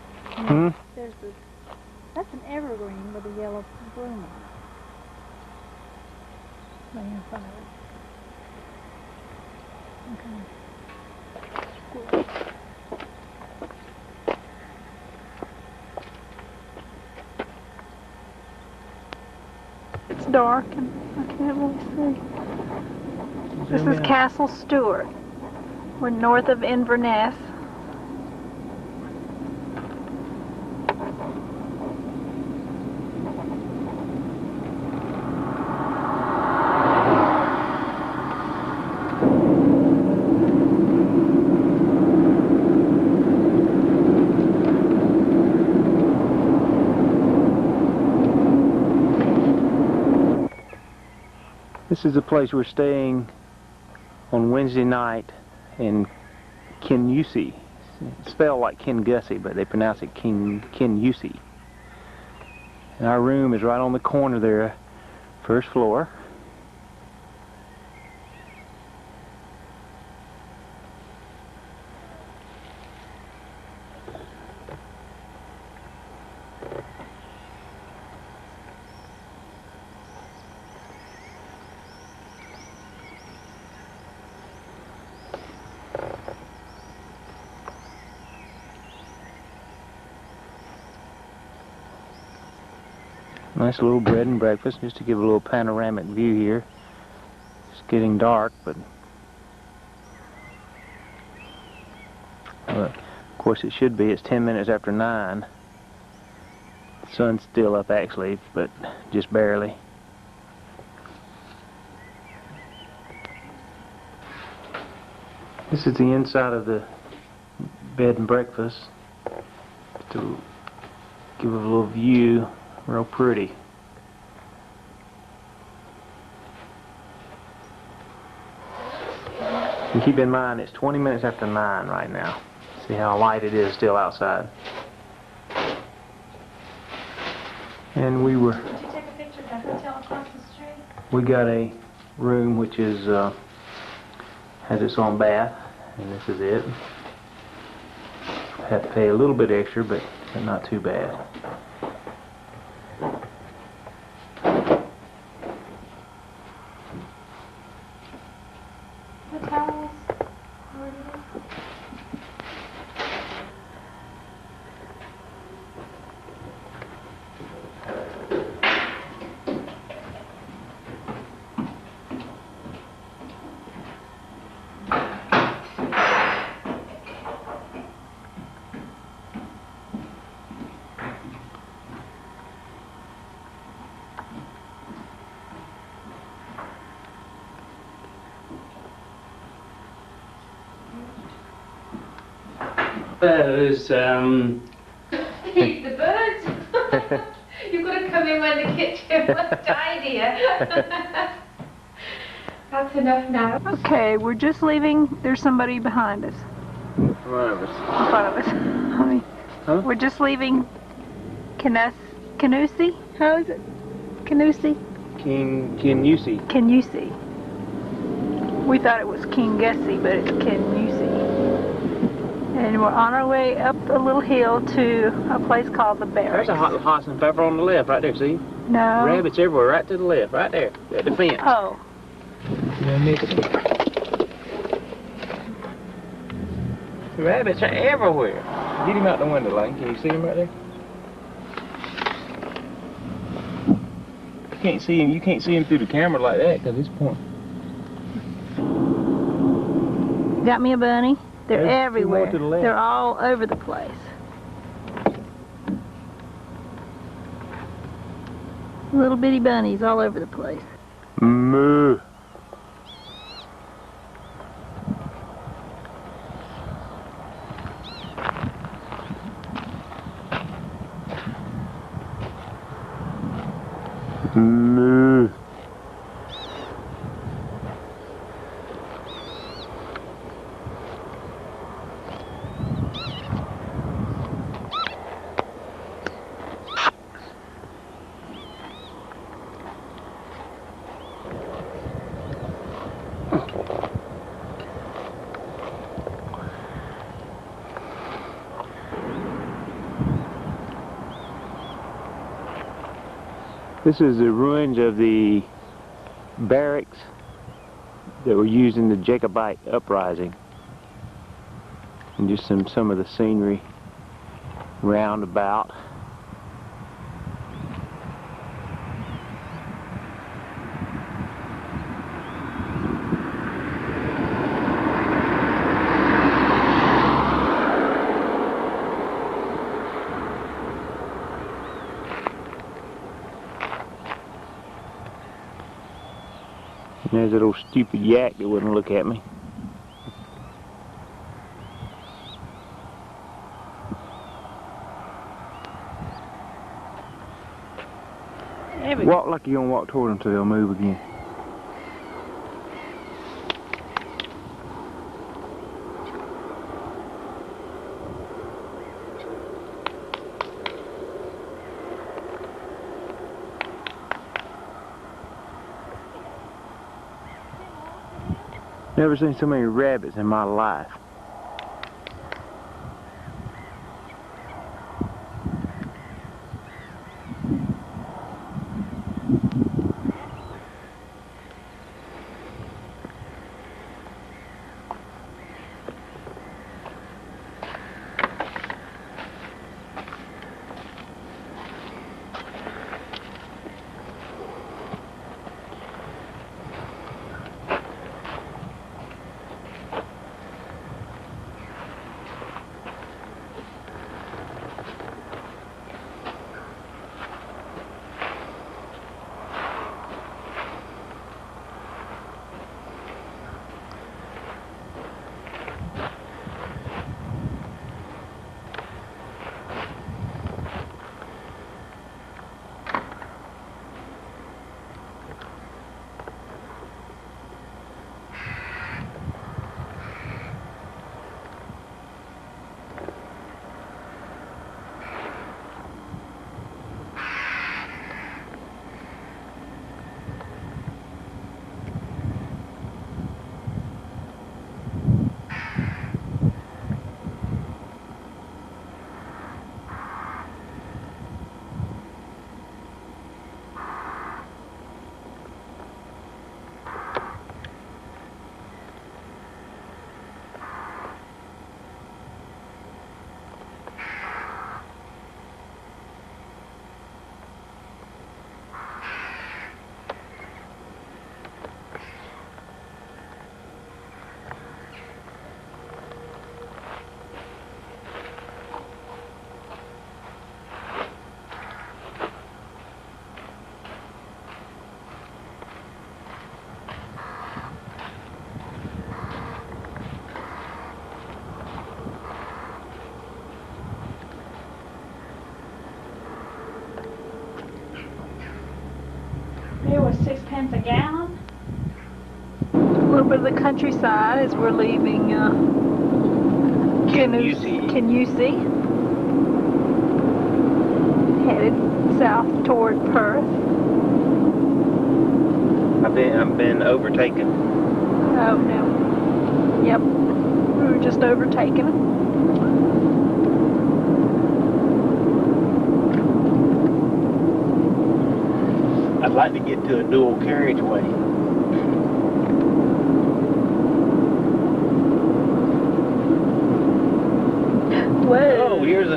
there's the, that's an evergreen with a yellow bloom on it. Right in front of it. Okay. Squirrel. It's dark and I can't really see. This is Castle Stewart. We're north of Inverness. This is the place we're staying on Wednesday night in Kinusy. It's spelled like Kingussie, but they pronounce it Kinusy. And our room is right on the corner there, first floor. Nice little bread and breakfast, just to give a little panoramic view here. It's getting dark, but of course it should be. It's 10 minutes after 9. The sun's still up actually, but just barely. This is the inside of the bed and breakfast. To give it a little view. Real pretty. And keep in mind it's 20 minutes after 9 right now. See how light it is still outside. And we were... Did you take a picture of the hotel across the street? We got a room which is has its own bath, and this is it. Have to pay a little bit extra, but not too bad. The towels. Those, The birds. You've got to come in when the kitchen was tidier. That's enough now. Okay, we're just leaving. There's somebody behind us. one of us. In front of us. I mean, Huh? we're just leaving Kinusy? How is it? Kinusy? Kinusy. Kinusy. We thought it was Kingussie, but it's Kinusy. And we're on our way up a little hill to a place called the Barracks. There's a house and pepper on the left right there, see? No. Rabbits everywhere, right to the left, right there, at the fence. Oh. The rabbits are everywhere. Get him out the window, Lane. Can you see him right there? You can't see him. You can't see him through the camera like that because it's pointing. Got me a bunny? They're There's two everywhere. more to the left. They're all over the place. Little bitty bunnies all over the place. Moo. Moo. This is the ruins of the barracks that were used in the Jacobite uprising. And just some of the scenery round about. there's a little stupid yak that wouldn't look at me. Walk like you're gonna walk toward them till they'll move again. Never seen so many rabbits in my life. There was 6 pence a gallon. A little bit of the countryside as we're leaving Canusi. Headed south toward Perth. I've been overtaken. Oh no. Yep. We were just overtaken. I'd like to get to a dual carriageway. Whoa. Oh, here's a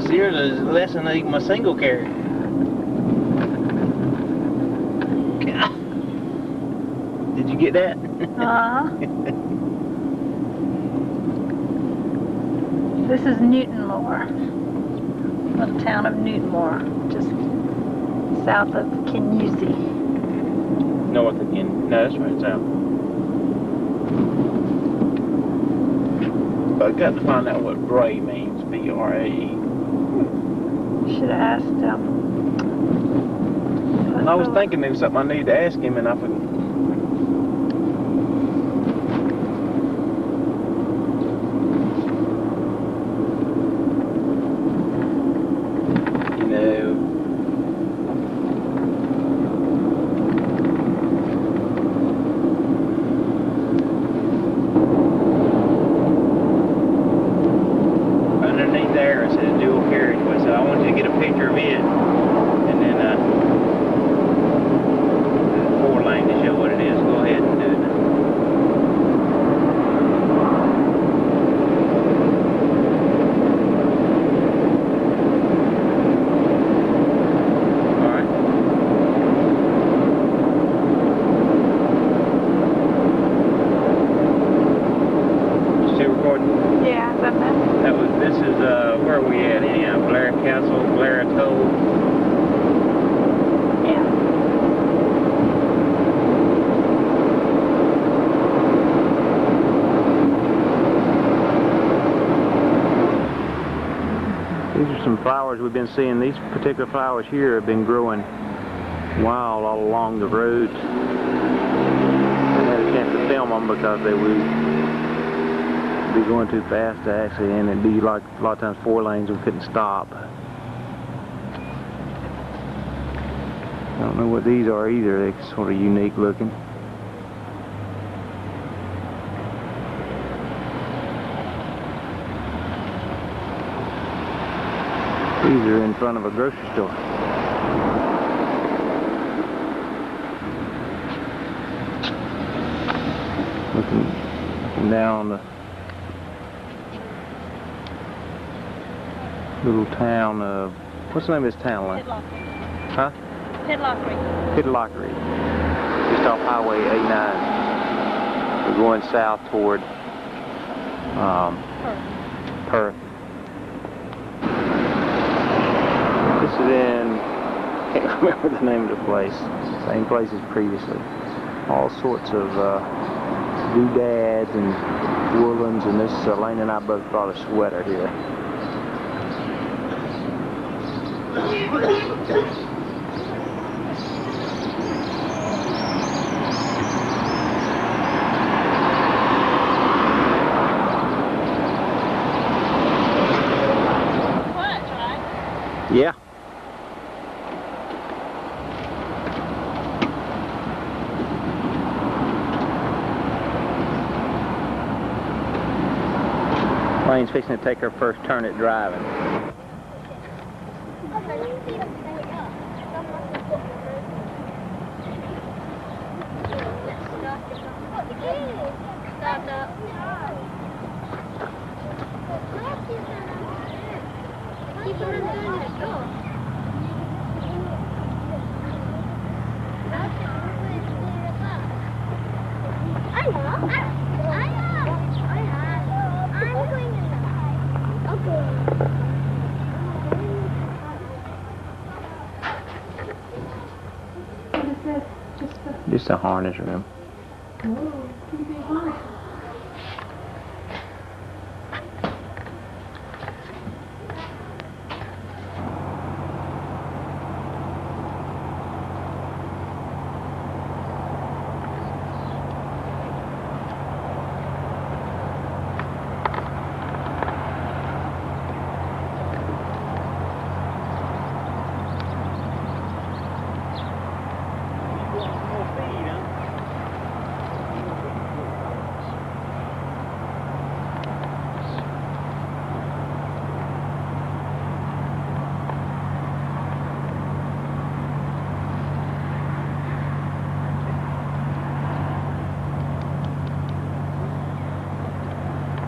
lesson of my single carriage. Did you get that? Uh-huh. This is Newtonmore. Little town of Newtonmore, just south of Canusi. North again. No, that's right south. But I got to find out what Bray means. B-R-A-E. Should have asked I was thinking there was something I needed to ask him and I forgot. some flowers we've been seeing. These particular flowers here have been growing wild all along the road. I had a chance to film them because they would be going too fast actually, and it'd be like a lot of times 4 lanes and we couldn't stop. I don't know what these are either. They're sort of unique looking. These are in front of a grocery store. Looking down on the little town of, what's the name of this town? Pitlochry. Huh? Pitlochry. Pitlochry. Just off Highway 89. We're going south toward Perth. This is in, can't remember the name of the place. Same place as previously. All sorts of doodads and woolens, and this Elaine and I both brought a sweater here. Yeah. Elaine's fixing to take her first turn at driving. What is this? Just a harness room. Oh, pretty big one.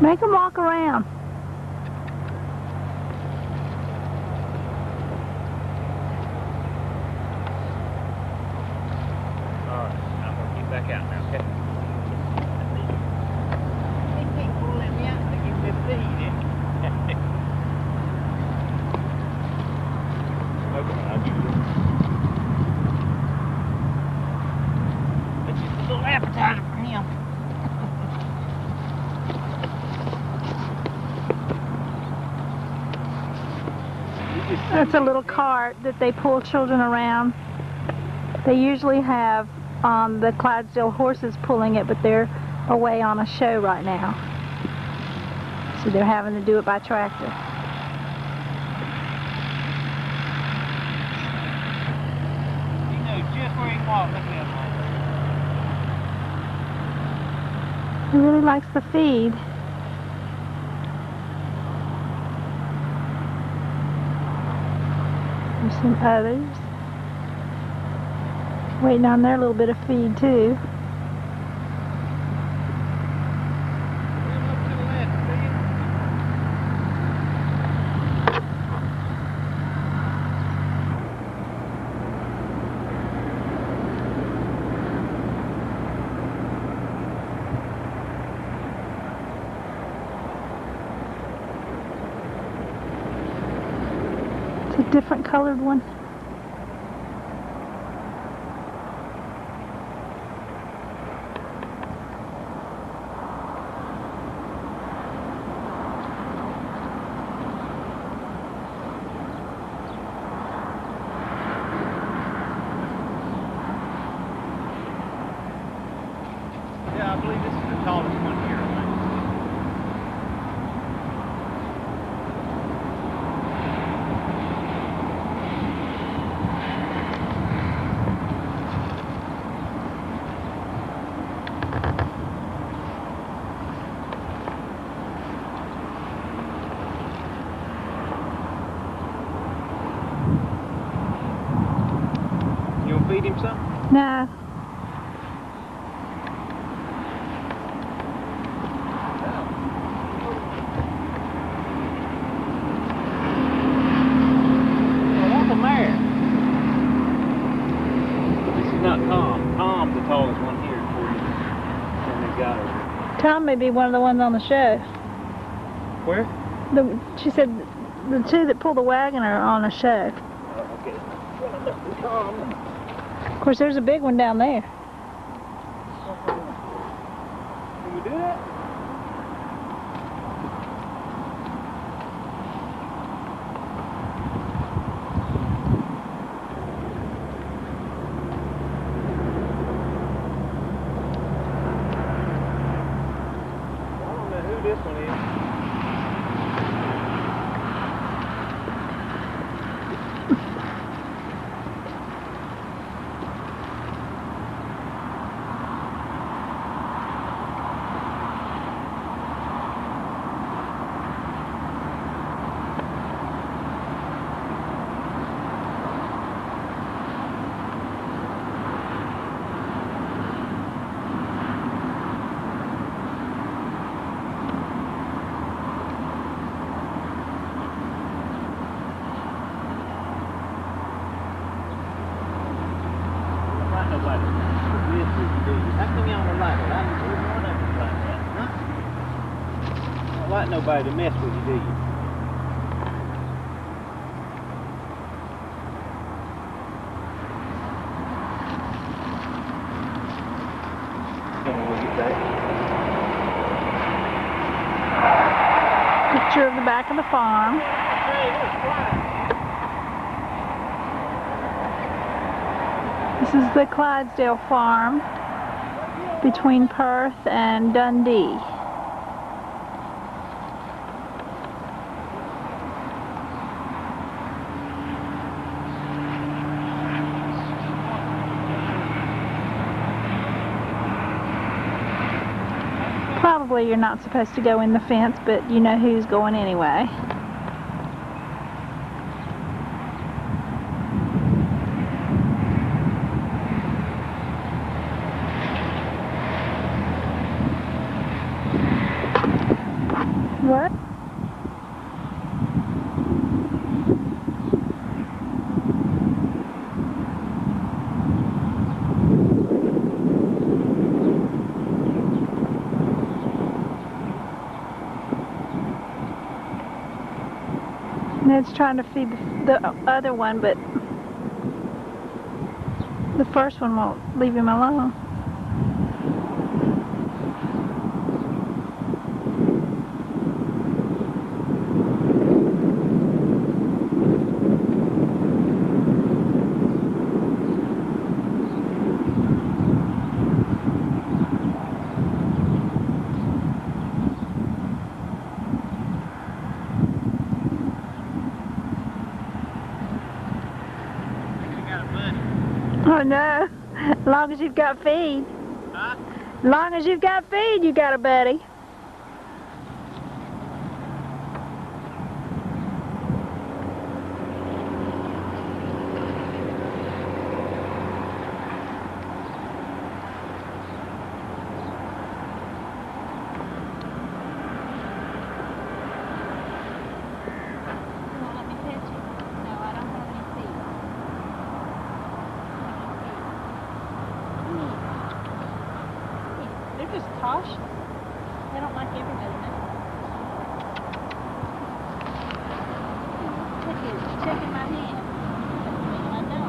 Make them walk around. Alright, I'm gonna get back out now, okay? It's just a little appetizer for him. That's a little cart that they pull children around. They usually have the Clydesdale horses pulling it, but they're away on a show right now. So they're having to do it by tractor. You know just where he walked. Look at him. He really likes the feed. There's some others waiting on their little bit of feed too. It's a different colored one. tallest one here, I think. You want to feed him some? No. I want the mare. This is not Tom. Tom's the tallest one here for you. And they've got her. Tom may be one of the ones on the show. Where? She said the two that pull the wagon are on a show. Okay. Tom. Of course, there's a big one down there. Can we do that? I don't know who this one is. Nobody. Yes, we do. How come y'all don't like it? I didn't want to like that, huh? I don't like nobody to mess with you, do you? Picture of the back of the farm. This is the Clydesdale farm between Perth and Dundee. Probably you're not supposed to go in the fence, but you know who's going anyway. What? Ned's trying to feed the other one, but the first one won't leave him alone. Oh no, as long as you've got feed. Huh? As long as you've got feed, you got a buddy. They're just cautious. They don't like everybody knowing. Checking my hand. I know.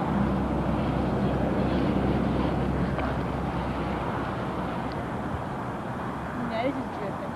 Nose is dripping.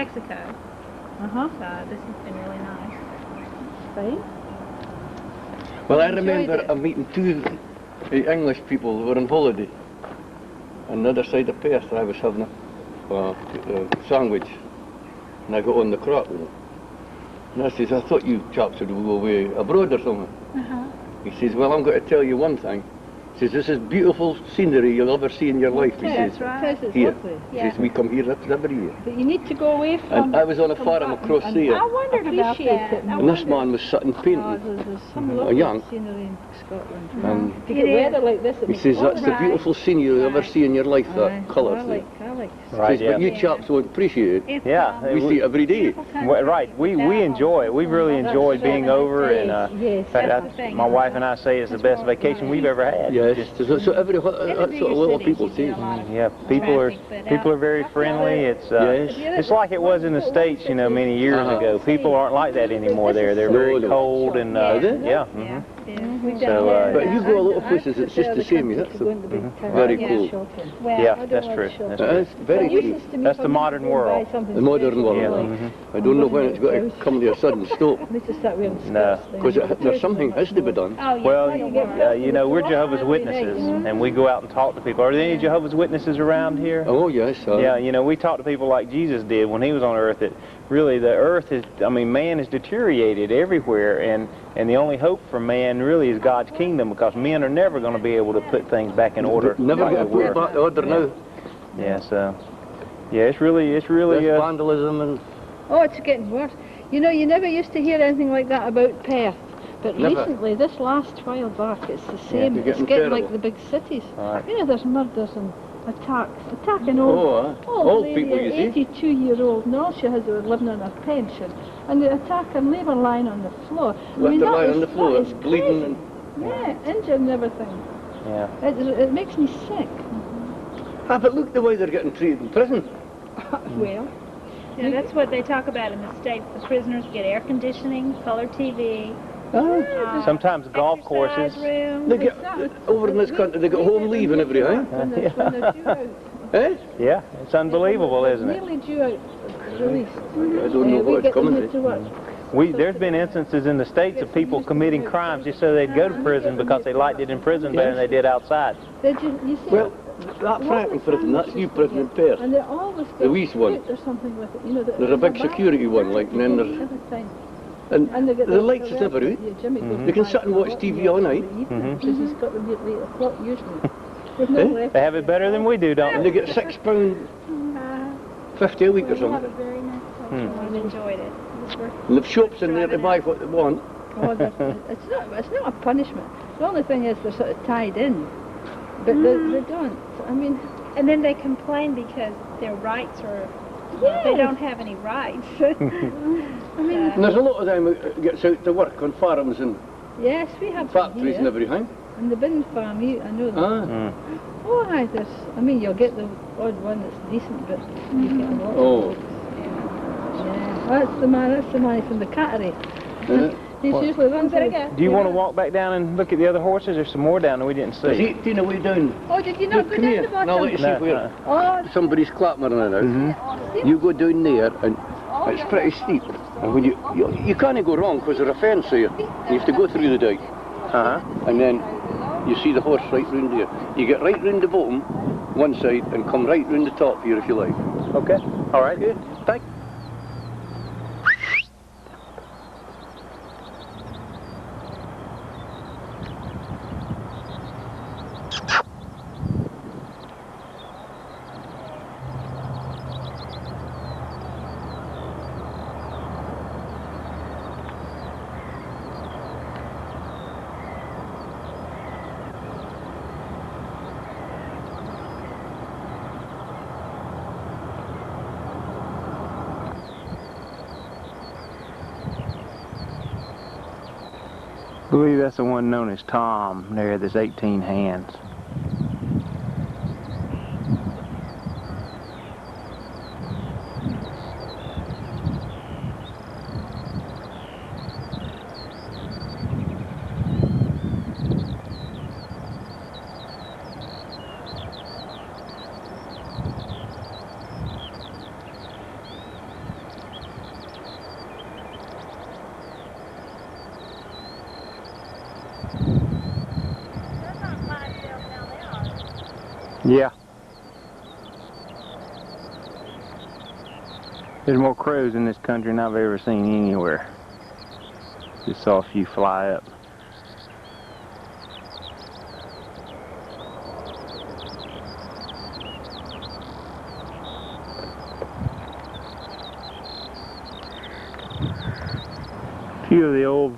Mexico. Uh-huh. So this has been really nice. Fine. Well, I Enjoyed remember it. meeting two English people who were on holiday. On the other side of Perth, I was having a sandwich, and I got on the crop with him. And I says, I thought you chaps would go away abroad or something. Uh-huh. He says, well, I'm going to tell you one thing. He says, this is beautiful scenery you'll ever see in your life. He says, That's right. It's here. lovely. He says, we come here every year. But you need to go away from... And I was on a from farm that across and there. I wondered about appreciate that. it I And this wondered. man was sitting Oh, painting. there's some lovely young. scenery in Scotland. And To It get is. weather like this, it he makes says, all that's the Right. beautiful scenery you'll ever Right. see in your life, Aye. that colour. I like Right, Says, but you Yeah. chaps won't appreciate it. It's, Yeah, We see it every day. Well, right, we enjoy it. We really enjoyed being over, and yes. in fact, That's the thing. my wife and I say it's the best vacation we've ever had. Yes, Just- so that's what a lot of people say. yeah, people are very friendly. It's Yes. it's like it was in the States, you know, many years ago. People aren't like that anymore. They're very No. cold and Are they? yeah. Yeah. mhm. We've So, done But that. you go a lot of places, it's just the same. That's very cool. Well, Yeah, that's true. That's true. It's very true. That's the modern world. The modern world. Yeah. mhm. I don't know when it's got to come to a sudden stop. Need to start wearing No. skirts. Because there's something has to be done. Oh, yeah. Well, you know, we're Jehovah's Witnesses, and we go out and talk to people. Are there any Jehovah's Witnesses around here? Oh, yes. Yeah, you know, we talk to people like Jesus did when he was on earth, that really the earth is, I mean, man is deteriorated everywhere, and the only hope for man really is God's kingdom, because men are never going to be able to put things back in order. Never like get they were. put back to order now. Yeah, so, yeah, it's really, There's vandalism and... Oh, it's getting worse. You know, you never used to hear anything like that about Perth. But Never. recently, this last while back, it's the same. You're It's getting getting like terrible. the big cities. Right. You know, there's murders and attacking old, Old lady, people, you see. 82-year-old. No, she has living on a pension. And they attack and leave her lying on the floor. Left her that lying is- on the floor, that is bleeding crazy. and... Yeah, injured and everything. Yeah. It makes me sick. Ah, but look the way they're getting treated in prison. Well, Yeah, that's what they talk about in the States. The prisoners get air conditioning, color TV, Sometimes golf exercise courses. room. They get, over in this country, they get home leave and everything. when they're due out. Eh? Yeah, it's unbelievable, isn't it? Nearly due out released. I don't know We what get it's coming them to. work. There's been instances in the States of people committing crimes just so they'd go to prison because they liked it in prison better than they did outside. You see, Well, that Franklin prison, that's new prison in Perth. and they're always The wee one. or something with it. You know, There's a big security one, like, and then there's... everything. And they get the lights is never out. Yeah, Jimmy goes They can to sit and watch TV all night. Because he's got them at 8 o'clock usually. With no Eh? left. They have it better than we do, don't And they? they get £6.50 a week or We had a something. very nice time. I've enjoyed it. And they've shops in there to buy what they want. Oh, it's not a punishment. The only thing is they're sort of tied in. But they don't. I mean, And then they complain because their rights are, they don't have any rights. I mean, And there's a lot of them who gets out to work on farms and yes, we have some factories and here. everything. And the bin farm, I know that. Ah. Oh, aye, I mean, you'll get the odd one that's decent, but you get a lot. Oh. Of yeah, that's the man from the cattery. Uh, He's usually runs it. Do you want to walk back down and look at the other horses? There's some more down that we didn't there's see. 18 away down. Oh, did you not go Come down here. the Now bottom? let you see No, where no. Oh, somebody's clapping on it now. You go down there and it's pretty steep. And when you can't go wrong because there's a fence here. You have to go through the dike. Uh-huh. And then you see the horse right round there. You get right round the bottom, one side, and come right round the top here if you like. Okay. All right. Good. Thank I believe that's the one known as Tom there, that's 18 hands. Yeah. There's more crows in this country than I've ever seen anywhere. Just saw a few fly up. A few of the old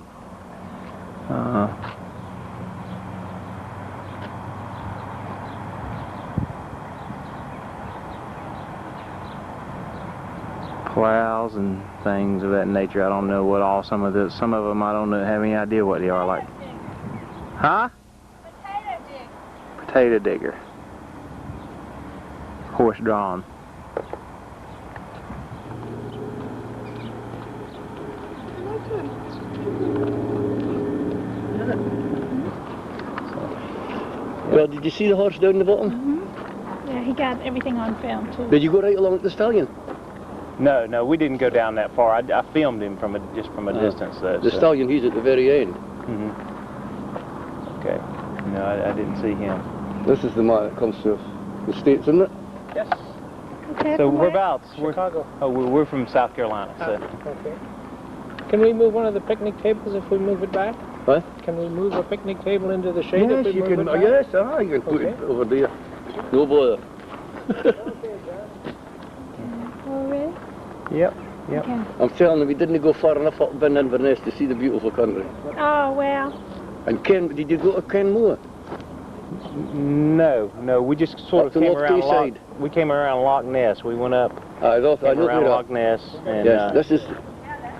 plows and things of that nature. I don't know what all some of them I don't know, have any idea what they are like. Huh? Potato digger. Potato digger. Horse drawn. Well, did you see the horse down the bottom? Mm-hmm. Yeah, he got everything on film too. Did you go right along with the stallion? No, we didn't go down that far. I filmed him just from a distance. The stallion, he's at the very end. Mm-hmm. Okay. No, I didn't see him. This is the man that comes to the States, isn't it? Yes. Okay, So from where? whereabouts? Chicago. We're from South Carolina. So. Okay. Can we move one of the picnic tables if we move it back? What? Can we move a picnic table into the shade Yes, if we you move can. it back? Yes, you can put it over there. No bother. Already? Yep. Okay. I'm telling you, we didn't go far enough up in Inverness to see the beautiful country. Oh, well. And did you go to Kenmore? No, we just sort Up of to came North around Quayside. We came around Loch Ness. We went up, I know came around where Loch Ness, and Yes, this is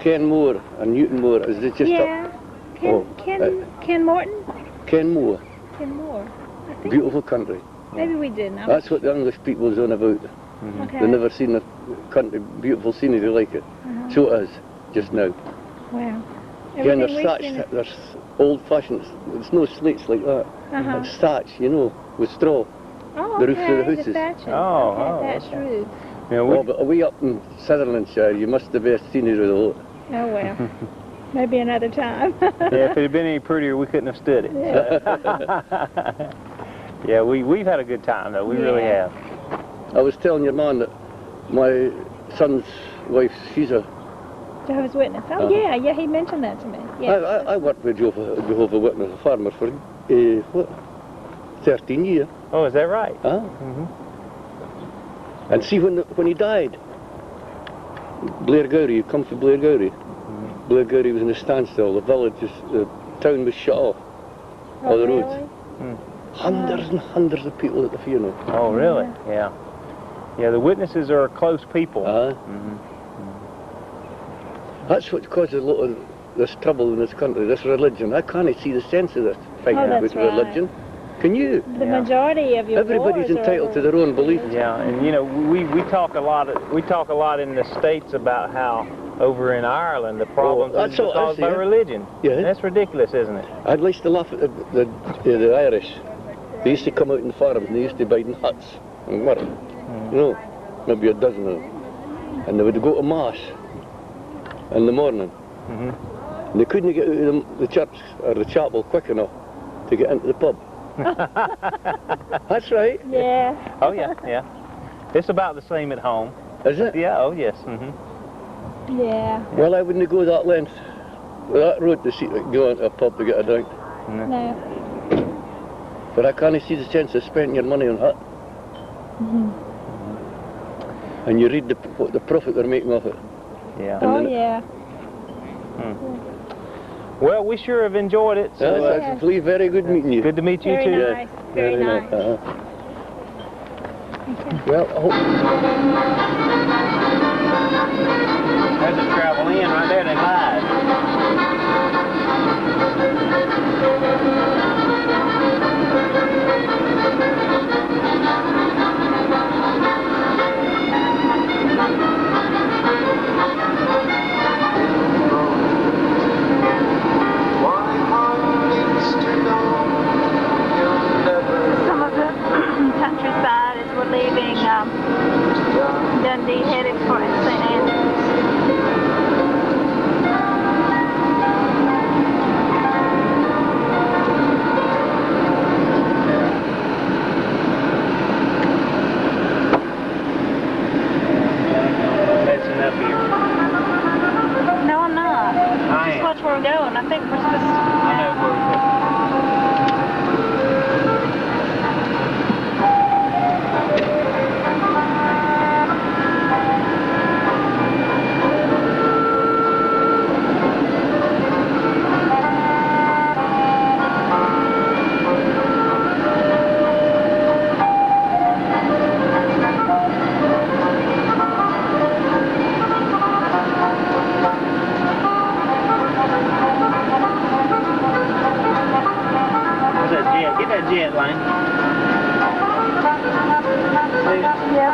Kenmore and Newtonmore. Is it just Yeah. Ken Morton? Kenmore? Ken Moore. I think Beautiful country. maybe we didn't. That's what the English people is on about. Okay. They've never seen a country, beautiful scenery like it. So it is, just now. Wow. Again, Everything we've there's seen thatch, there's old-fashioned, it's no slates like that. Uh-huh. It's thatch, you know, with straw. Oh, the roofs of the okay, houses. thatching. Oh, Okay, thatched okay. roof. you know, we, Oh, but away up in Sutherlandshire, you must have the best scenery of the lot. Oh, well. Maybe another time. yeah, if it had been any prettier, we couldn't have stood it. Yeah, we've had a good time though. We really Yeah. have. I was telling your man that my son's wife, she's a... Jehovah's Witness. Oh, Uh-huh. yeah, he mentioned that to me. Yeah. I worked with Jehovah's Witness, a farmer, for, 13 years. Oh, is that right? Huh? Mm-hmm. And see, when he died, Blair Gowrie, you come from Blair Gowrie. Blair Gowrie was in a standstill. The village, the town was shut off. all the roads. Really? Hundreds and hundreds of people at the funeral. Oh, really? Yeah. Yeah, the witnesses are close people. Mm-hmm. That's what causes a lot of this trouble in this country, this religion. I can't see the sense of this fighting Oh, that's with right. religion. Can you? The majority of your Everybody's wars are entitled to over- their own belief. Yeah, and you know, we talk a lot in the States about how over in Ireland the problems that's are what I caused see, by yeah. religion. Yeah. That's ridiculous, isn't it? I'd like to laugh at the Irish. They used to come out in the farms and they used to buy in huts and work. You know, maybe a dozen of them. And they would go to mass in the morning. Mhm. And they couldn't get out of the church or the chapel quick enough to get into the pub. That's right. Yeah. Oh yeah, yeah. It's about the same at home. Is it? Yeah. Oh yes. Mhm. Yeah. Well, I wouldn't go that length, that road to see, go into a pub to get a drink. No. But I can't see the sense of spending your money on that. And you read what the profit they're making off it. Yeah. Oh, then- yeah. Well, we sure have enjoyed it. So, Yes, that's really very good meeting you. good to meet you Very too. nice. Very nice. Well, I hope... There's a travel in right there. They lied. Some of the countryside as we're leaving Dundee jet, Elaine. See? Yep.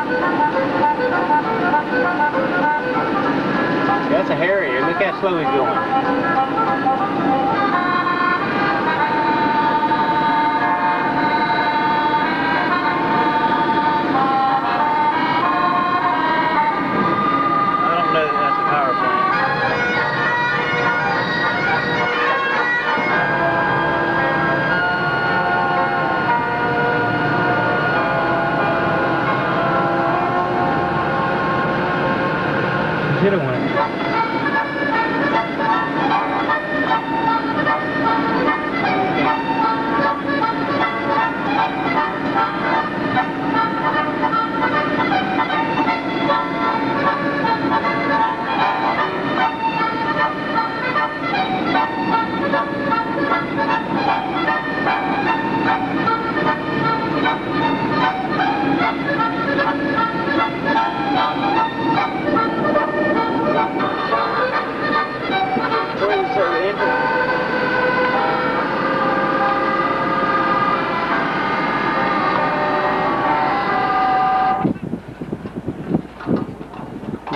That's a Harrier. Look how slow he's going. Hit it one.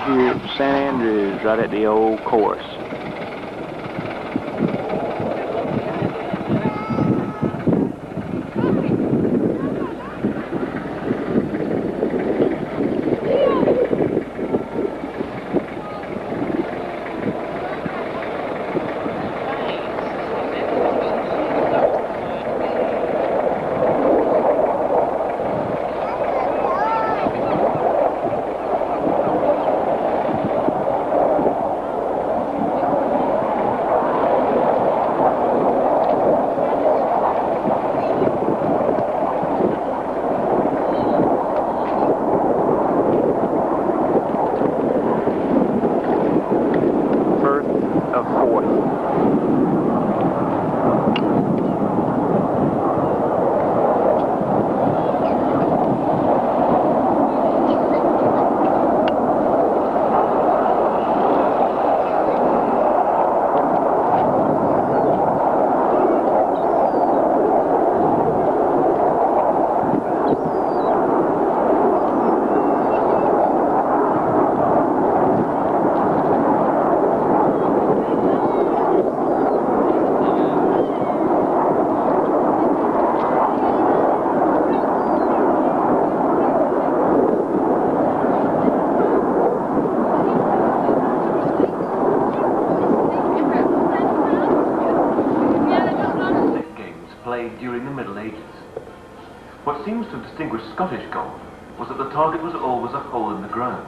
Here at St. Andrews, right at the old course. During the Middle Ages. What seems to distinguish Scottish golf was that the target was always a hole in the ground.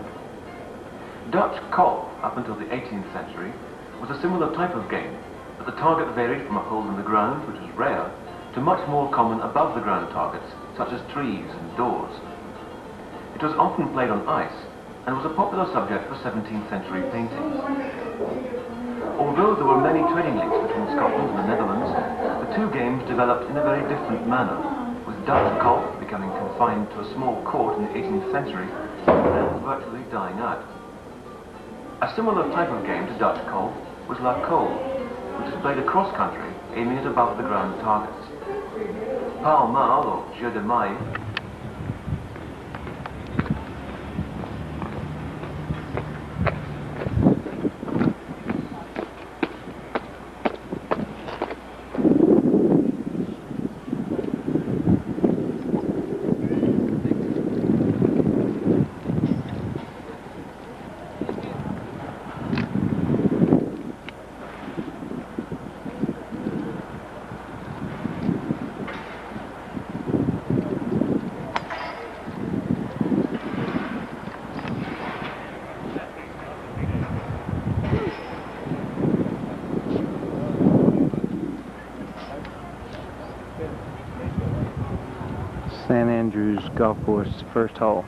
Dutch golf, up until the 18th century, was a similar type of game, but the target varied from a hole in the ground, which was rare, to much more common above the ground targets, such as trees and doors. It was often played on ice, and was a popular subject for 17th century paintings. Although there were many trading links between Scotland and the Netherlands, the two games developed in a very different manner, with Dutch golf becoming confined to a small court in the 18th century and virtually dying out. A similar type of game to Dutch golf was la colle, which is played across country, aiming at above the ground targets. Pall Mall, or jeu de maille, St. Andrews Golf Course, first hole.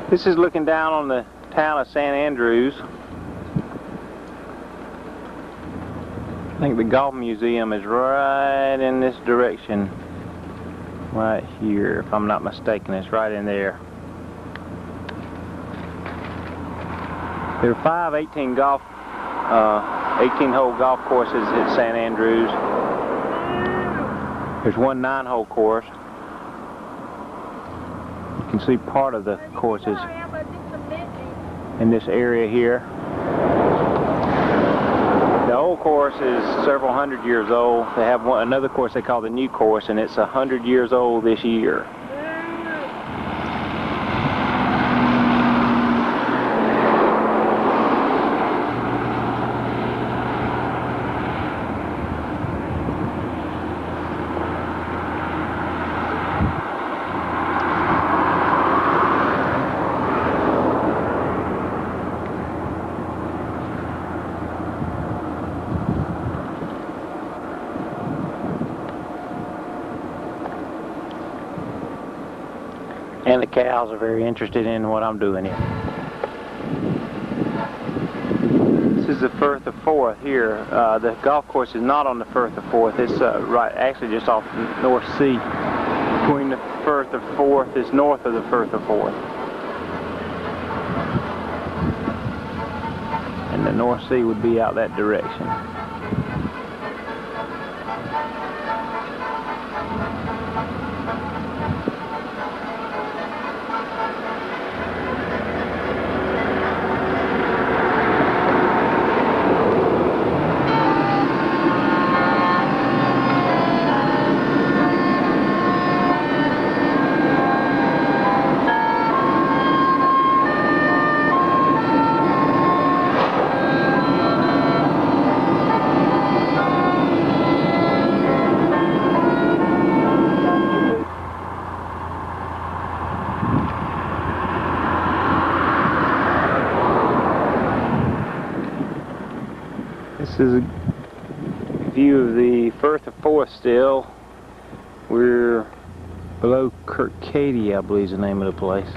This is looking down on the town of St. Andrews. I think the golf museum is right in this direction. Right here, if I'm not mistaken, it's right in there. There are 5 18-hole golf courses at St. Andrews. There's one 9-hole course. You can see part of the courses in this area here. The old course is several hundred years old. They have another course they call the new course, and it's 100 years old this year. And the cows are very interested in what I'm doing here. This is the Firth of Forth here. The golf course is not on the Firth of Forth. It's right, actually just off the North Sea. Between the Firth of Forth is north of the Firth of Forth. And the North Sea would be out that direction. This is a view of the Firth of Forth still. We're below Kirkcaldy, I believe is the name of the place.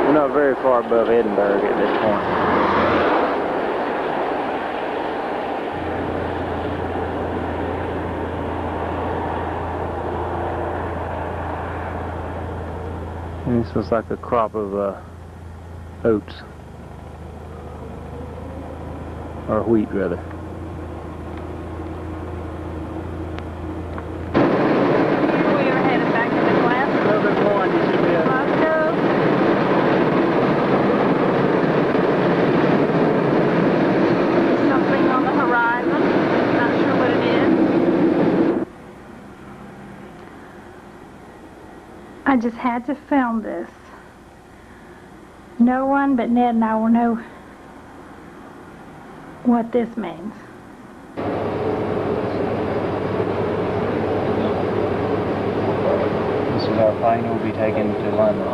We're not very far above Edinburgh at this point. And this looks like a crop of oats, or wheat rather. We are headed back to the class. A little bit more and you should be able to... Something on the horizon. Not sure what it is. I just had to film this. No one but Ned and I will know what this means. This is our plane we'll be taking to London.